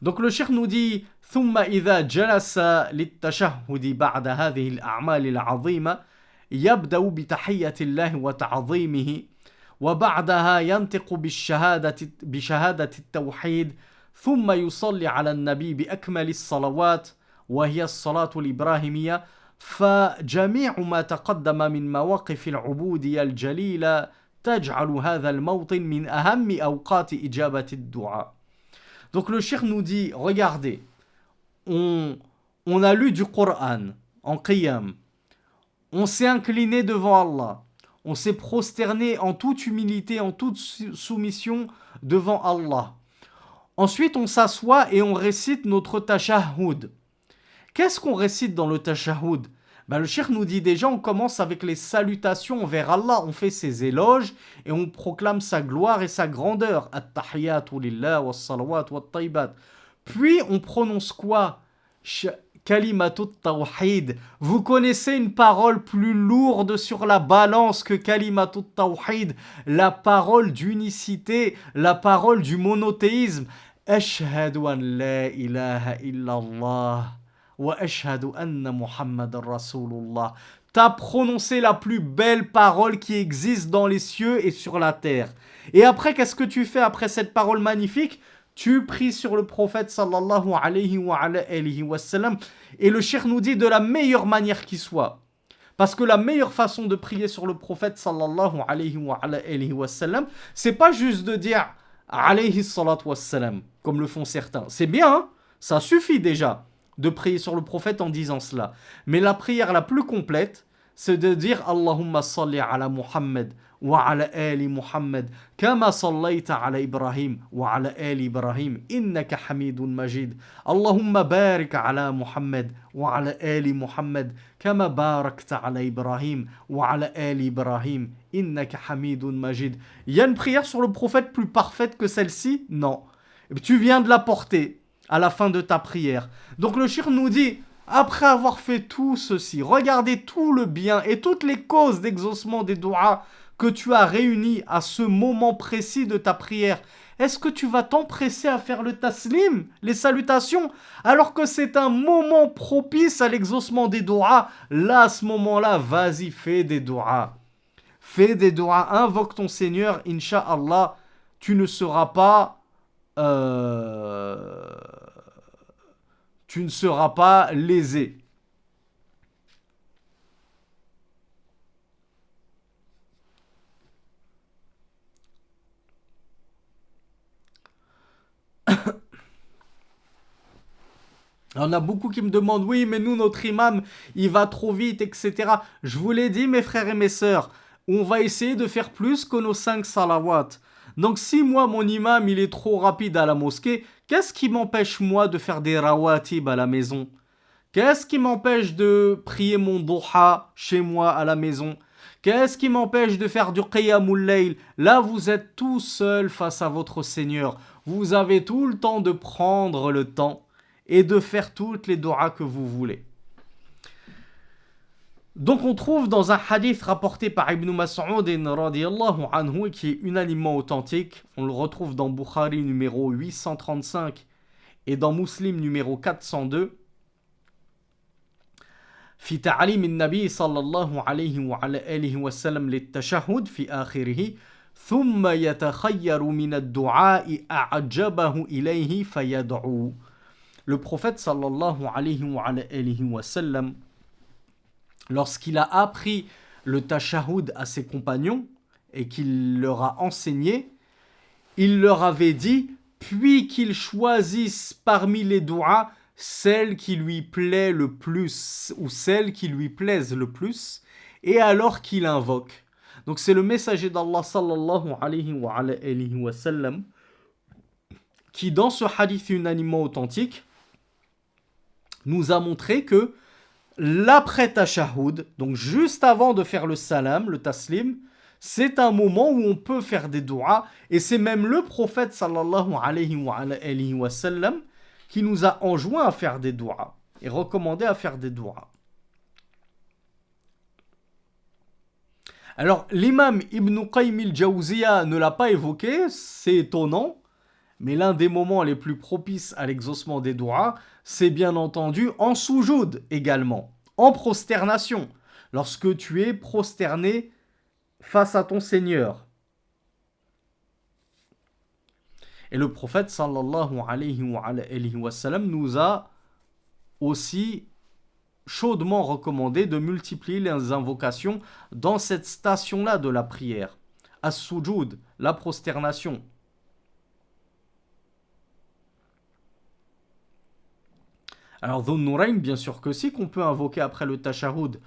Speaker 1: Donc, le cheikh nous dit ثم إذا جلس للتشهد بعد هذه الأعمال العظيمة يبدأ بتحية الله وتعظيمه وبعدها ينطق بشهادة التوحيد ثم يصلي على النبي بأكمل الصلوات وهي الصلاة الإبراهيمية فجميع ما تقدم من مواقف العبودية الجليلة تجعل هذا الموطن من أهم أوقات إجابة الدعاء. Donc le cheikh nous dit, regardez, on, on a lu du Coran en qiyam, on s'est incliné devant Allah, on s'est prosterné en toute humilité, en toute soumission devant Allah. Ensuite, on s'assoit et on récite notre tashahhud. Qu'est-ce qu'on récite dans le tashahhud? Le cheikh nous dit déjà, on commence avec les salutations envers Allah, on fait ses éloges et on proclame sa gloire et sa grandeur. At-tahiyatu lillah wa salawat wa tayyibat. Puis on prononce quoi? Kalimatut tawhid. Vous connaissez une parole plus lourde sur la balance que Kalimatut tawhid, la parole d'unicité, la parole du monothéisme. Ashhadu an la ilaha illallah. Wa ashhadu anna Muhammadan Rasulullah. T'as prononcé la plus belle parole qui existe dans les cieux et sur la terre. Et après, qu'est-ce que tu fais après cette parole magnifique? Tu pries sur le prophète sallallahu alayhi wa sallam. Et le cheikh nous dit de la meilleure manière qui soit. Parce que la meilleure façon de prier sur le prophète sallallahu alayhi wa sallam, c'est pas juste de dire alayhi salatu wa sallam, comme le font certains. C'est bien, hein? Ça suffit déjà de prier sur le prophète en disant cela. Mais la prière la plus complète, c'est de dire Allahumma salli ala Muhammad wa ala ali Muhammad kama sallaita ala Ibrahim wa ala ali Ibrahim innaka hamidun majid. Allahumma barik ala Muhammad wa ala ali Muhammad kama barakta ala Ibrahim wa ala ali Ibrahim innaka hamidun majid. Il y a une prière sur le prophète plus parfaite que celle-ci? Non. Tu viens de la porter à la fin de ta prière. Donc le cheikh nous dit, après avoir fait tout ceci, regardez tout le bien et toutes les causes d'exaucement des doigts que tu as réunis à ce moment précis de ta prière, est-ce que tu vas t'empresser à faire le taslim, les salutations, alors que c'est un moment propice à l'exaucement des doigts? Là, à ce moment-là, vas-y, fais des doigts. Fais des doigts, invoque ton Seigneur, Inch'Allah, tu ne seras pas lésé. Il y en a beaucoup qui me demandent, oui, mais nous, notre imam, il va trop vite, etc. Je vous l'ai dit, mes frères et mes sœurs, on va essayer de faire plus que nos 5 salawats. Donc si moi, mon imam, il est trop rapide à la mosquée, qu'est-ce qui m'empêche moi de faire des rawatib à la maison? Qu'est-ce qui m'empêche de prier mon duha chez moi à la maison? Qu'est-ce qui m'empêche de faire du qiyamul layl? Là, vous êtes tout seul face à votre Seigneur. Vous avez tout le temps de prendre le temps et de faire toutes les du'as que vous voulez. Donc on trouve dans un hadith rapporté par Ibn Mas'ud radiyallahu anhu qui est unanimement authentique, on le retrouve dans Bukhari numéro 835 et dans Muslim numéro 402. في تعليم النبي صلى الله عليه وعلى آله وسلم للتشهد في آخره ثم يتخير من الدعاء أعجبه إليه فيدعو. Le prophète sallallahu alayhi wa sallam, lorsqu'il a appris le tashahhud à ses compagnons et qu'il leur a enseigné, il leur avait dit, puis qu'ils choisissent parmi les du'as celle qui lui plaît le plus ou celle qui lui plaise le plus, et alors qu'il invoque. Donc c'est le messager d'Allah sallallahu alayhi wa sallam qui dans ce hadith unanimement authentique nous a montré que l'après tashahhud, donc juste avant de faire le salam, le taslim, c'est un moment où on peut faire des du'as, et c'est même le prophète sallallahu alayhi wa sallam qui nous a enjoint à faire des du'as et recommandé à faire des du'as. Alors l'imam Ibn Qayyim al-Jawziyya ne l'a pas évoqué, c'est étonnant, mais l'un des moments les plus propices à l'exaucement des du'as, c'est bien entendu en soujoud également, en prosternation, lorsque tu es prosterné face à ton Seigneur. Et le prophète sallallahu alayhi wa sallam nous a aussi chaudement recommandé de multiplier les invocations dans cette station-là de la prière. As-sujud, la prosternation. Alors, Dhun Nurayn, bien sûr que si, qu'on peut invoquer après le tashahhud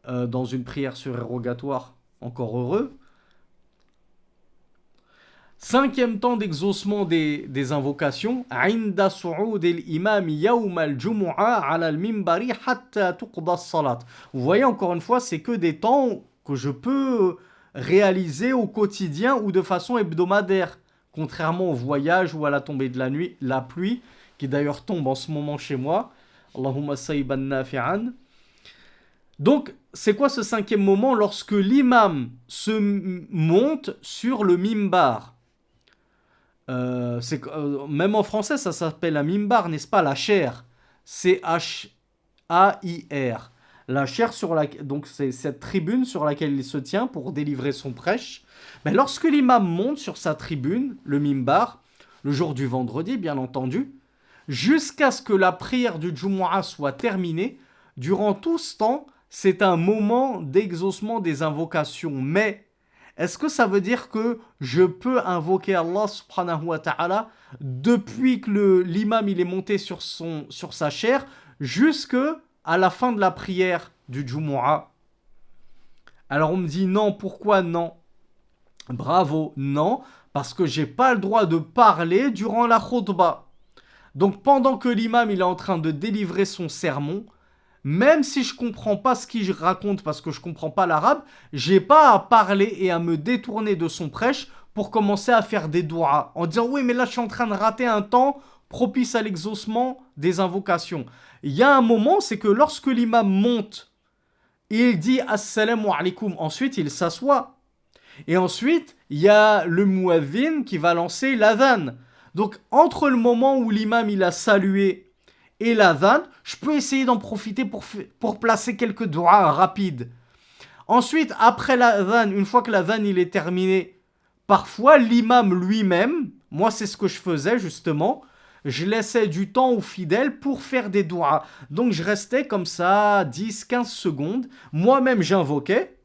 Speaker 1: dans une prière surérogatoire, encore heureux. Cinquième temps d'exaucement des invocations. Inda su'ud al-imam yawm al-jumu'a ala al-minbari hatta tuqda as-salat. Vous voyez, encore une fois, c'est que des temps que je peux réaliser au quotidien ou de façon hebdomadaire. Contrairement au voyage ou à la tombée de la nuit, la pluie, qui d'ailleurs tombe en ce moment chez moi. Allahumma sayyiban nafi'an. Donc, c'est quoi ce cinquième moment lorsque l'imam se monte sur le mimbar? Même en français, ça s'appelle un mimbar, n'est-ce pas? La chair. C-H-A-I-R. La chair donc c'est cette tribune sur laquelle il se tient pour délivrer son prêche. Mais lorsque l'imam monte sur sa tribune, le mimbar, le jour du vendredi, bien entendu, jusqu'à ce que la prière du Jumu'ah soit terminée, durant tout ce temps, c'est un moment d'exaucement des invocations. Mais est-ce que ça veut dire que je peux invoquer Allah subhanahu wa ta'ala depuis que l'imam il est monté sur sa chair jusque à la fin de la prière du Jumu'ah? Alors on me dit non, pourquoi non? Bravo, non, parce que j'ai pas le droit de parler durant la khutbah. Donc pendant que l'imam il est en train de délivrer son sermon, même si je comprends pas ce qu'il raconte parce que je comprends pas l'arabe, j'ai pas à parler et à me détourner de son prêche pour commencer à faire des doigts en disant oui mais là je suis en train de rater un temps propice à l'exaucement des invocations. Il y a un moment, c'est que lorsque l'imam monte, il dit assalamu alaikum, ensuite il s'assoit. Et ensuite, il y a le muadhin qui va lancer l'adhan. Donc entre le moment où l'imam il a salué et l'adhan, je peux essayer d'en profiter pour placer quelques doigts rapides. Ensuite, après l'adhan, une fois que l'adhan il est terminé, parfois l'imam lui-même, moi c'est ce que je faisais justement, je laissais du temps aux fidèles pour faire des doigts. Donc je restais comme ça 10-15 secondes, moi-même j'invoquais,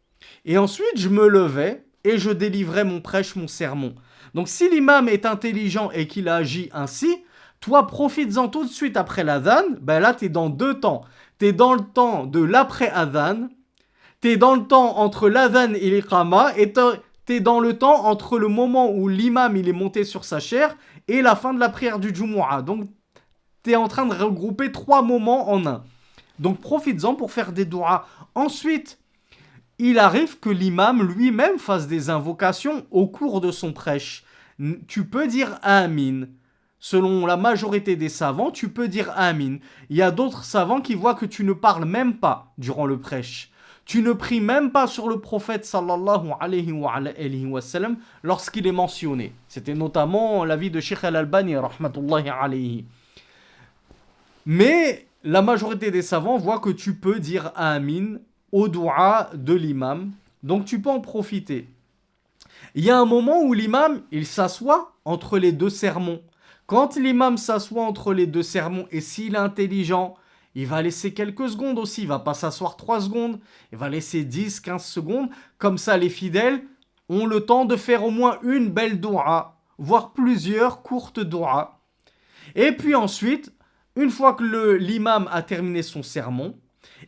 Speaker 1: et ensuite je me levais et je délivrais mon prêche, mon sermon. Donc si l'imam est intelligent et qu'il agit ainsi, toi, profites-en tout de suite après l'adhan. Ben là, tu es dans deux temps. Tu es dans le temps de l'après-adhan. Tu es dans le temps entre l'adhan et l'iqama. Et tu es dans le temps entre le moment où l'imam il est monté sur sa chair et la fin de la prière du Jumu'ah. Donc, tu es en train de regrouper trois moments en un. Donc, profites-en pour faire des doigts. Ensuite, il arrive que l'imam lui-même fasse des invocations au cours de son prêche. Tu peux dire Amin. Selon la majorité des savants, tu peux dire Amin. Il y a d'autres savants qui voient que tu ne parles même pas durant le prêche. Tu ne pries même pas sur le prophète sallallahu alayhi wa sallam lorsqu'il est mentionné. C'était notamment l'avis de Sheikh Al-Albani rahmatullahi alayhi. Mais la majorité des savants voient que tu peux dire Amin au doua de l'imam. Donc tu peux en profiter. Il y a un moment où l'imam, il s'assoit entre les deux sermons. Quand l'imam s'assoit entre les deux sermons et s'il est intelligent, il va laisser quelques secondes aussi. Il va pas s'asseoir 3 secondes. Il va laisser 10-15 secondes. Comme ça, les fidèles ont le temps de faire au moins une belle doua, voire plusieurs courtes douas. Et puis ensuite, une fois que l'imam a terminé son sermon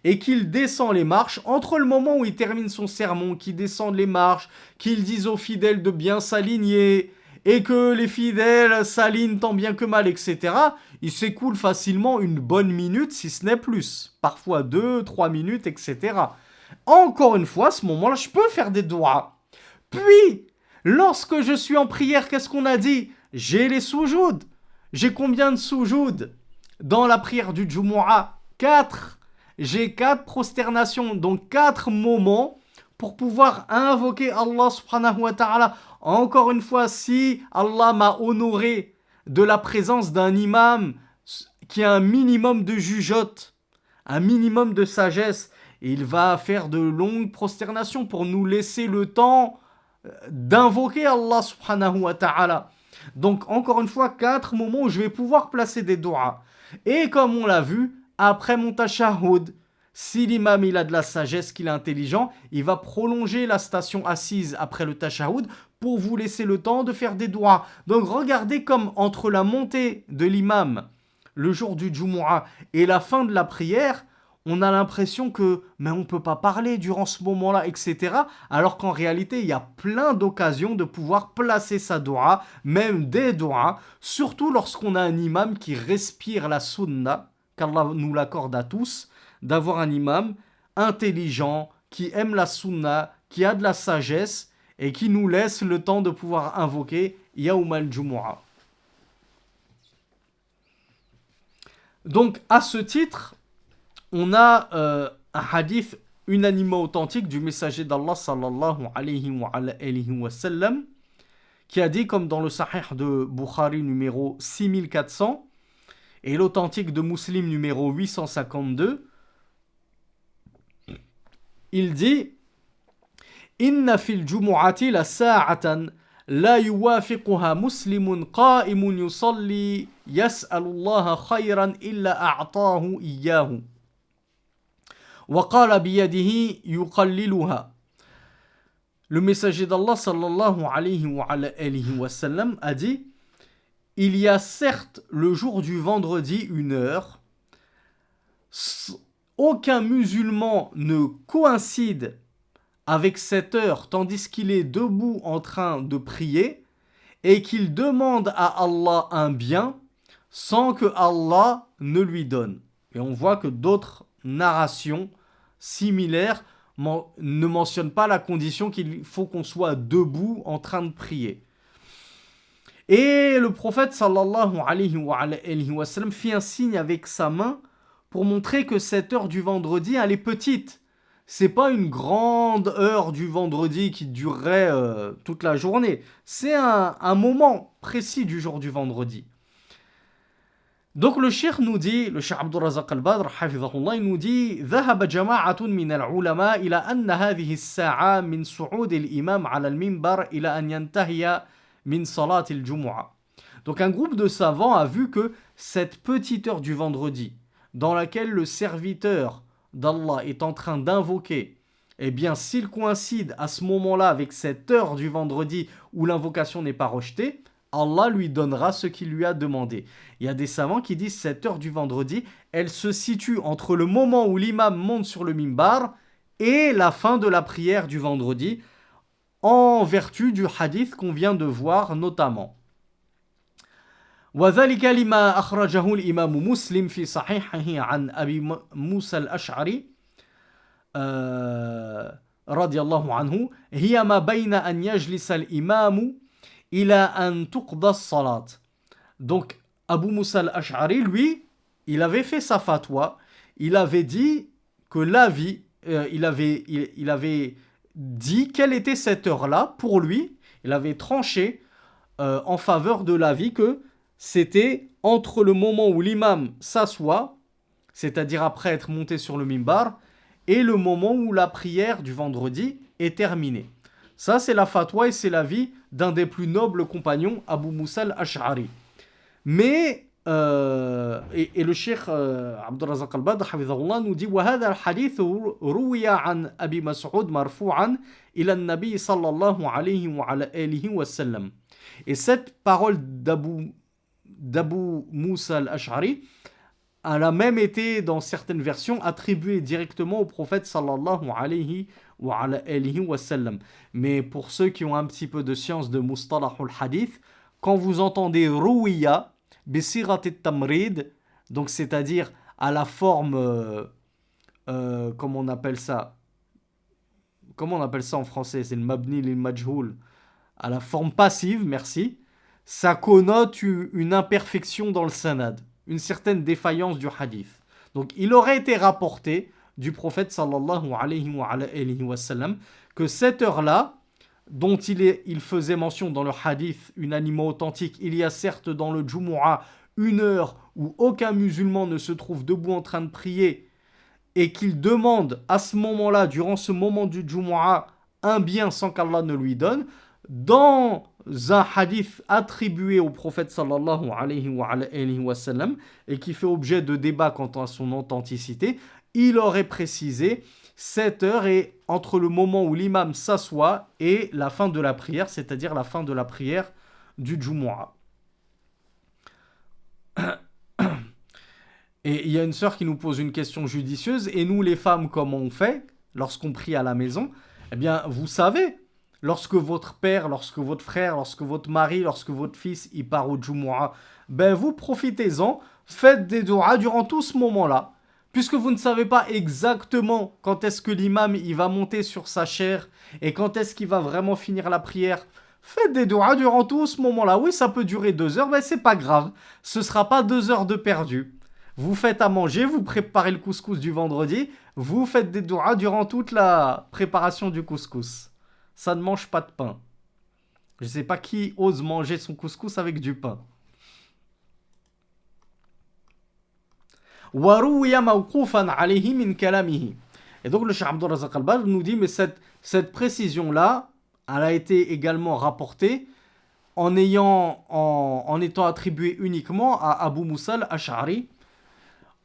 Speaker 1: et qu'il descend les marches, entre le moment où il termine son sermon, qu'il descende les marches, qu'il dise aux fidèles de bien s'aligner, et que les fidèles s'alignent tant bien que mal, etc., il s'écoule facilement une bonne minute, si ce n'est plus. Parfois 2-3 minutes, etc. Encore une fois, à ce moment-là, je peux faire des doigts. Puis, lorsque je suis en prière, qu'est-ce qu'on a dit? J'ai les soujouds. J'ai combien de soujouds dans la prière du Jumu'ah? 4. J'ai 4 prosternations, donc 4 moments pour pouvoir invoquer Allah subhanahu wa ta'ala. Encore une fois, si Allah m'a honoré de la présence d'un imam qui a un minimum de jugeote, un minimum de sagesse, il va faire de longues prosternations pour nous laisser le temps d'invoquer Allah subhanahu wa ta'ala. Donc encore une fois, 4 moments où je vais pouvoir placer des doigts. Et comme on l'a vu, après mon tashahhud, si l'imam il a de la sagesse, qu'il est intelligent, il va prolonger la station assise après le tashahhud pour vous laisser le temps de faire des doigts. Donc regardez comme entre la montée de l'imam le jour du Jumu'ah et la fin de la prière, on a l'impression que mais on ne peut pas parler durant ce moment-là, etc. Alors qu'en réalité, il y a plein d'occasions de pouvoir placer sa doua, même des douas, surtout lorsqu'on a un imam qui respire la sunna, qu'Allah nous l'accorde à tous, d'avoir un imam intelligent, qui aime la sunna, qui a de la sagesse et qui nous laisse le temps de pouvoir invoquer Yawm al-Jumu'ah. Donc, à ce titre, on a un hadith unanimement authentique du messager d'Allah sallallahu alayhi wa sallam qui a dit, comme dans le Sahih de Bukhari numéro 6400 et l'authentique de Muslim numéro 852, il dit Inna fil jumu'ati la sa'atan la yuwafiquha muslimun qa'imun yusalli yas'alullaha khayran illa a'tahu iyyahu wa qala biyadihi yuqalliluha. Le messager d'Allah sallallahu alayhi wa sallam a dit il y a certes le jour du vendredi une heure, aucun musulman ne coïncide avec cette heure tandis qu'il est debout en train de prier et qu'il demande à Allah un bien sans que Allah ne lui donne. Et on voit que d'autres narrations similaires ne mentionnent pas la condition qu'il faut qu'on soit debout en train de prier. Et le prophète sallallahu alayhi wa sallam fit un signe avec sa main pour montrer que cette heure du vendredi, elle est petite. C'est pas une grande heure du vendredi qui durerait toute la journée. C'est un moment précis du jour du vendredi. Donc le cheikh nous dit, le cheikh Abdul Razak al-Badr, hafizahullah, il nous dit ذهب جماعة من العلماء إلى أن هذه الساعة من صعود الإمام على المنبر إلى أن ينتهي من صلاة الجمعة. Donc un groupe de savants a vu que cette petite heure du vendredi, dans laquelle le serviteur d'Allah est en train d'invoquer, eh bien s'il coïncide à ce moment-là avec cette heure du vendredi où l'invocation n'est pas rejetée, Allah lui donnera ce qu'il lui a demandé. Il y a des savants qui disent cette heure du vendredi, elle se situe entre le moment où l'imam monte sur le mimbar et la fin de la prière du vendredi, en vertu du hadith qu'on vient de voir notamment. وذلك لما أخرجه الإمام مسلم في صحيحه عن أبي موسى الأشعري رضي الله عنه هي ما بين أن يجلس الإمام إلى أن تقضى الصلاة. Donc Abu Musa al-Ash'ari, lui, il avait fait sa fatwa, il avait dit que l'avis, il avait dit quelle était cette heure-là pour lui, il avait tranché en faveur de l'avis que c'était entre le moment où l'imam s'assoit, c'est-à-dire après être monté sur le mimbar, et le moment où la prière du vendredi est terminée. Ça, c'est la fatwa et c'est l'avis d'un des plus nobles compagnons, Abu Musa al-Ash'ari. Mais, et le cheikh Abdul Razak al-Badr, hafizahullah, nous dit وَهَذَا الْحَدِيثُ رُوِيَ عَنْ أَبِي مَسْعُودٍ مَرْفُوعًا إِلَى النَّبِيِّ صَلَّى اللَّهُ عَلَيْهِ وَعَلَى وَسَلَّمَ. Et cette parole d'Abu Musa al-Ash'ari, elle a même été, dans certaines versions, attribuée directement au prophète sallallahu alayhi wa sallam. Mais pour ceux qui ont un petit peu de science de mustalahul hadith, quand vous entendez ruwiya, bisirat tamrid, donc c'est-à-dire à la forme, comment on appelle ça en français, c'est le mabni lil majhoul, à la forme passive, merci, ça connote une imperfection dans le sanad, une certaine défaillance du hadith. Donc il aurait été rapporté du prophète sallallahu alayhi wa sallam que cette heure-là, dont il faisait mention dans le hadith unanimement authentique, il y a certes dans le Jumu'ah une heure où aucun musulman ne se trouve debout en train de prier et qu'il demande à ce moment-là, durant ce moment du Jumu'ah, un bien sans qu'Allah ne lui donne. Dans un hadith attribué au prophète sallallahu alayhi wa sallam et qui fait objet de débat quant à son authenticité, il aurait précisé cette heure est entre le moment où l'imam s'assoit et la fin de la prière, c'est-à-dire la fin de la prière du Jumu'ah. Et il y a une sœur qui nous pose une question judicieuse, et nous les femmes, comment on fait lorsqu'on prie à la maison? Eh bien, vous savez, lorsque votre père, lorsque votre frère, lorsque votre mari, lorsque votre fils, il part au Jumu'ah, ben vous profitez-en, faites des du'as durant tout ce moment-là. Puisque vous ne savez pas exactement quand est-ce que l'imam il va monter sur sa chaire et quand est-ce qu'il va vraiment finir la prière, faites des du'as durant tout ce moment-là. Oui, ça peut durer 2 heures, mais c'est pas grave. Ce sera pas 2 heures de perdu. Vous faites à manger, vous préparez le couscous du vendredi, vous faites des du'as durant toute la préparation du couscous. Ça ne mange pas de pain. Je ne sais pas qui ose manger son couscous avec du pain. وَرُوِيَ مَوْقُوفًا عَلَيْهِ مِنْ كَلَامِهِ. Et donc le Cheikh Abdul Razak al-Badr nous dit, mais cette précision-là, elle a été également rapportée en étant attribuée uniquement à Abu Musa al-Ash'ari.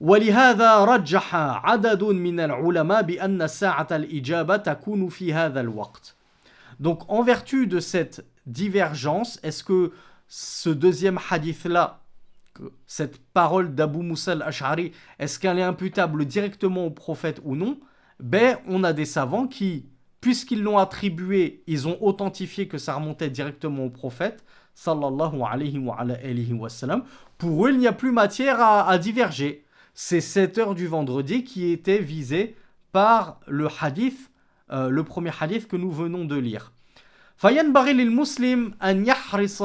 Speaker 1: ولهذا رجح عدد من العلماء بأن ساعة الإجابة تكون في هذا الوقت. Donc en vertu de cette divergence, est-ce que ce deuxième hadith-là, cette parole d'Abu Musa al-Ash'ari, est-ce qu'elle est imputable directement au prophète ou non? Ben, on a des savants qui, puisqu'ils l'ont attribué, ils ont authentifié que ça remontait directement au prophète, sallallahu alayhi wa sallam. Pour eux, il n'y a plus matière à diverger. C'est 7 heures du vendredi qui étaient visées par le hadith, le premier hadith que nous venons de lire. فينبغي للمسلم أن يحرص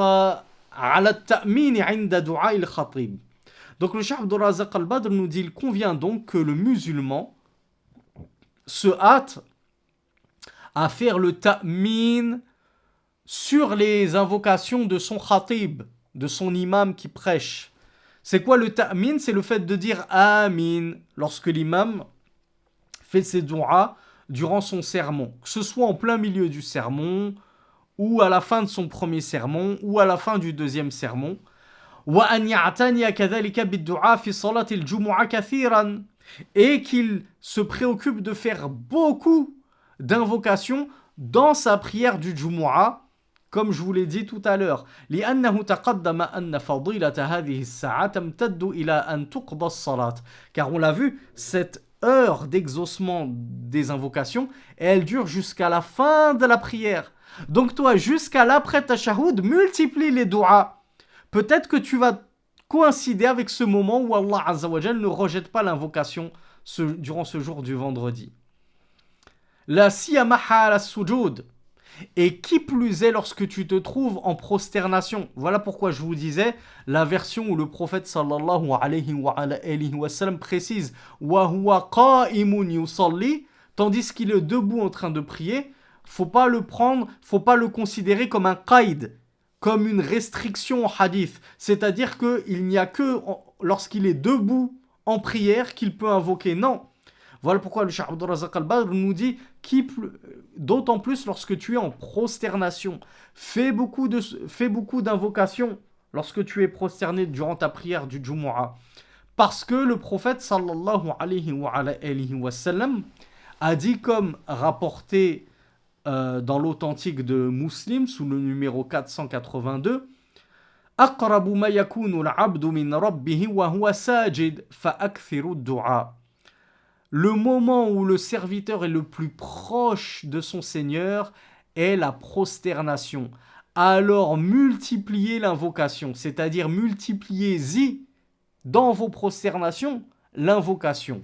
Speaker 1: على التأمين عند دعاء الخطيب. Donc le Cheikh Abdul Razak al-Badr nous dit, il convient donc que le musulman se hâte à faire le ta'min sur les invocations de son khatib, de son imam qui prêche. C'est quoi le ta'min? C'est le fait de dire amin lorsque l'imam fait ses du'as durant son sermon, que ce soit en plein milieu du sermon, ou à la fin de son premier sermon, ou à la fin du deuxième sermon. وأن يعتني كذلك بالدعاء في صلاة الجمعة كثيرا, et qu'il se préoccupe de faire beaucoup d'invocations dans sa prière du Jumu'ah, comme je vous l'ai dit tout à l'heure. لأنه تقدم أن فضيلة هذه الساعة تمتد إلى أن تقضى الصلاة. Car on l'a vu, cette heure d'exaucement des invocations, elle dure jusqu'à la fin de la prière. Donc toi, jusqu'à l'après tashahhud, multiplie les du'as. Peut-être que tu vas coïncider avec ce moment où Allah Azza wa Jal ne rejette pas l'invocation durant ce jour du vendredi. La siyama hal as-sujud. Et qui plus est lorsque tu te trouves en prosternation. Voilà pourquoi je vous disais la version où le prophète sallallahu alayhi wa sallam précise wa huwa qa'imun yusalli, tandis qu'il est debout en train de prier. Faut pas le considérer comme un qaïd, comme une restriction au hadith. C'est-à-dire qu'il n'y a que lorsqu'il est debout en prière qu'il peut invoquer. Non. Voilà pourquoi le Cheikh Abdul Razak al-Badr nous dit d'autant plus lorsque tu es en prosternation. Fais beaucoup d'invocations lorsque tu es prosterné durant ta prière du Jumu'ah. Parce que le prophète sallallahu alayhi wa sallam a dit, comme rapporté dans l'authentique de Muslim sous le numéro 482, أقرب ما يكون العبد من ربه وهو ساجد فأكثر الدعاء. Le moment où le serviteur est le plus proche de son Seigneur est la prosternation. Alors multipliez l'invocation, c'est-à-dire multipliez-y dans vos prosternations l'invocation.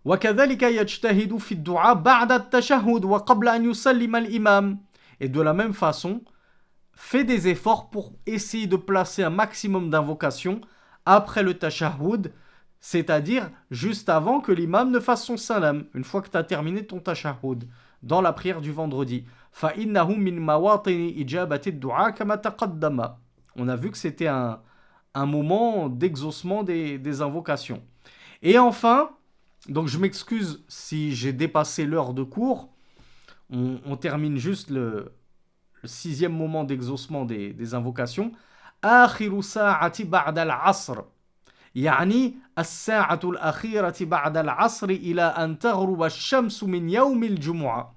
Speaker 1: وكذلك يجتهد في الدعاء بعد التشهد وقبل أن يسلم الإمام. Et de la même façon, fais des efforts pour essayer de placer un maximum d'invocations après le tashahhud, c'est-à-dire juste avant que l'imam ne fasse son salam, une fois que tu as terminé ton tashahhud, dans la prière du vendredi. فَإِنَّهُ مِنْ مَوَاطِنِ إِجَابَةِ الدُّعَاءِ كَمَا تَقَدَّمَ. On a vu que c'était un moment d'exaucement des invocations. Et enfin, donc je m'excuse si j'ai dépassé l'heure de cours, on termine juste le 6e moment d'exaucement des invocations. آخر ساعة بعد العصر. يعني الساعة الأخيرة بعد العصر إلى أن تغرب الشمس من يوم الجمعة.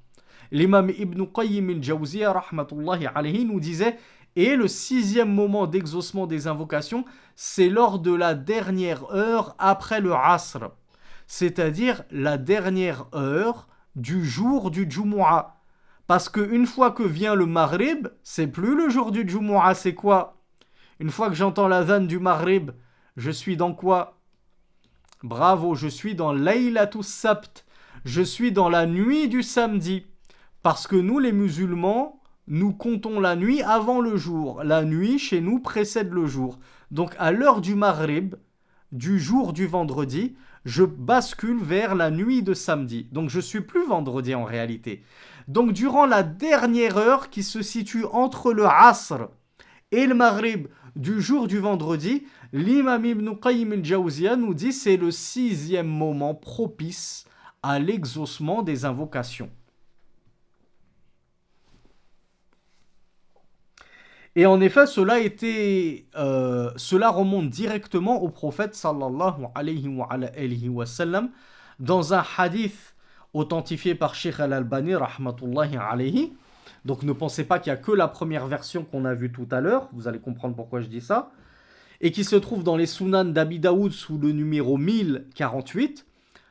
Speaker 1: L'imam Ibn Qayyim al-Jawziyya rahmatullahi alayhi nous disait, Et le 6e moment d'exaucement des invocations, c'est lors de la dernière heure après le Asr, c'est-à-dire la dernière heure du jour du Jumu'ah. Parce qu'une fois que vient le Maghrib, c'est plus le jour du Jumu'ah, c'est quoi? Une fois que j'entends l'adhan du Maghrib, je suis dans quoi? Bravo, je suis dans Laylatus Sabt. Je suis dans la nuit du samedi. Parce que nous, les musulmans, nous comptons la nuit avant le jour. La nuit, chez nous, précède le jour. Donc, à l'heure du Maghrib, du jour du vendredi, je bascule vers la nuit de samedi. Donc, je suis plus vendredi en réalité. Donc, durant la dernière heure qui se situe entre le Asr et le Maghrib du jour du vendredi, l'imam Ibn Qayyim al-Jawziyya nous dit c'est le 6e moment propice à l'exaucement des invocations. Et en effet, cela remonte directement au prophète sallallahu alayhi wa sallam dans un hadith authentifié par Sheikh al-Albani rahmatullahi alayhi. Donc ne pensez pas qu'il n'y a que la première version qu'on a vue tout à l'heure, vous allez comprendre pourquoi je dis ça, et qui se trouve dans les Sunan d'Abi Daoud sous le numéro 1048.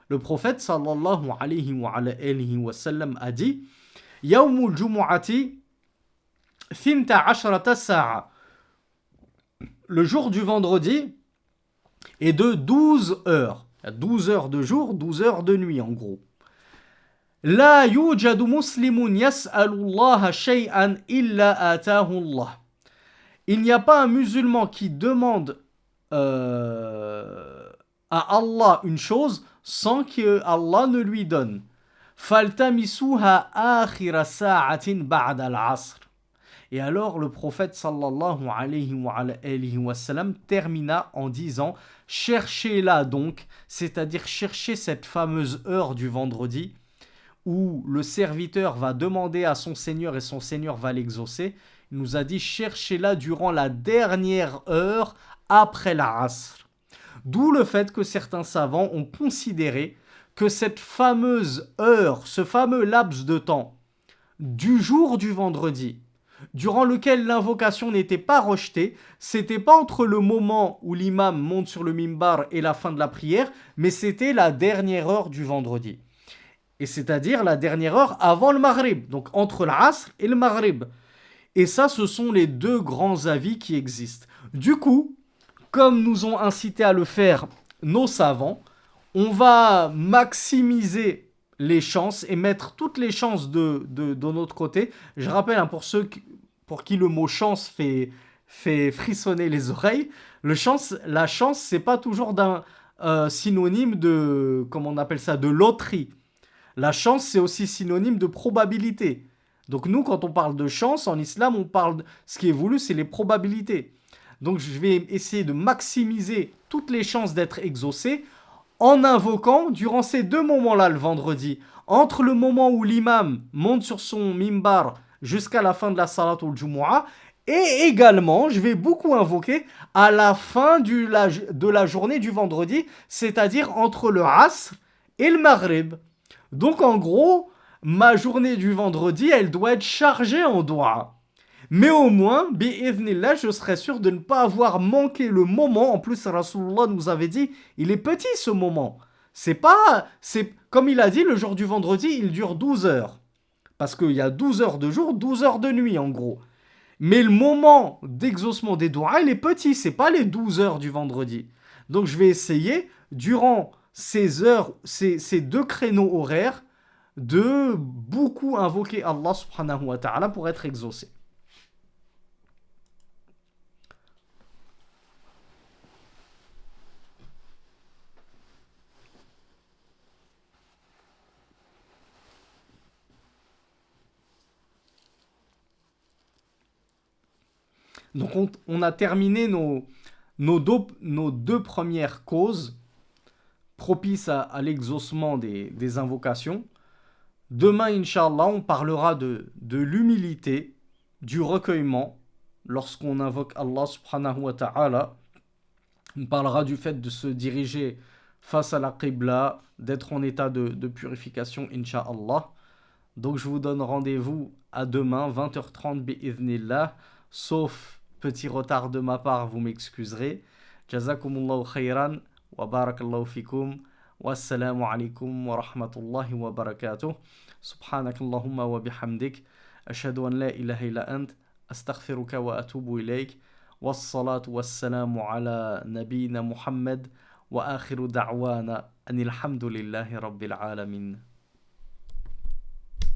Speaker 1: Le prophète sallallahu alayhi wa sallam a dit Yawmul Jumu'ati Thinta Ashrata Sa'a. Le jour du vendredi est de 12 heures. 12 heures de jour, 12 heures de nuit en gros. La yujadu muslimun yas'alullaha shay'an illa atahu Allah. Il n'y a pas un musulman qui demande à Allah une chose sans que Allah ne lui donne. Faltamisuha akhira sa'atin ba'da al-'asr. Et alors le prophète sallallahu alayhi wa sallam termina en disant cherchez-la donc, c'est-à-dire cherchez cette fameuse heure du vendredi où le serviteur va demander à son Seigneur et son Seigneur va l'exaucer. Il nous a dit cherchez-la durant la dernière heure après l'Asr. D'où le fait que certains savants ont considéré que cette fameuse heure, ce fameux laps de temps du jour du vendredi, durant lequel l'invocation n'était pas rejetée, c'était pas entre le moment où l'imam monte sur le mimbar et la fin de la prière, mais c'était la dernière heure du vendredi. Et c'est-à-dire la dernière heure avant le Maghrib, donc entre l'Asr et le Maghrib. Et ça, ce sont les deux grands avis qui existent. Du coup, comme nous ont incité à le faire nos savants, on va maximiser les chances et mettre toutes les chances de notre côté. Je rappelle, hein, pour ceux pour qui le mot chance fait frissonner les oreilles, la chance, c'est pas toujours d'un synonyme de, comment on appelle ça, de loterie. La chance, c'est aussi synonyme de probabilité. Donc nous, quand on parle de chance, en islam, on parle, ce qui est voulu, c'est les probabilités. Donc je vais essayer de maximiser toutes les chances d'être exaucé en invoquant, durant ces deux moments-là, le vendredi, entre le moment où l'imam monte sur son mimbar jusqu'à la fin de la salatul jumu'ah, et également, je vais beaucoup invoquer à la fin de la journée du vendredi, c'est-à-dire entre le Asr et le Maghrib. Donc en gros, ma journée du vendredi, elle doit être chargée en doigts. Mais au moins, bi'idhnillah, je serai sûr de ne pas avoir manqué le moment. En plus, Rasulullah nous avait dit, il est petit ce moment. C'est comme il a dit, le jour du vendredi, il dure 12 heures. Parce qu'il y a 12 heures de jour, 12 heures de nuit en gros. Mais le moment d'exaucement des doigts, il est petit, c'est pas les 12 heures du vendredi. Donc je vais essayer, durant ces heures, ces deux créneaux horaires, de beaucoup invoquer Allah subhanahu wa ta'ala pour être exaucé. Donc on a terminé nos deux premières causes propices à l'exaucement des invocations. Demain, Inch'Allah, on parlera de l'humilité, du recueillement, lorsqu'on invoque Allah subhanahu wa ta'ala. On parlera du fait de se diriger face à la Qibla, d'être en état de purification, Inch'Allah. Donc je vous donne rendez-vous à demain, 20h30, bi'idhnillah. sauf petit retard de ma part, vous m'excuserez. Jazakumullahu khayran wa barakallahu fikum. Wassalamu alaikum wa rahmatullahi wa barakatuh. Subhanakallahumma wa bihamdik. Ashhadu an la ilaha illa ant. Astaghfiruka wa atubu ilayk. والصلاة والسلام على نبينا محمد وآخر دعوانا أن الحمد لله رب العالمين.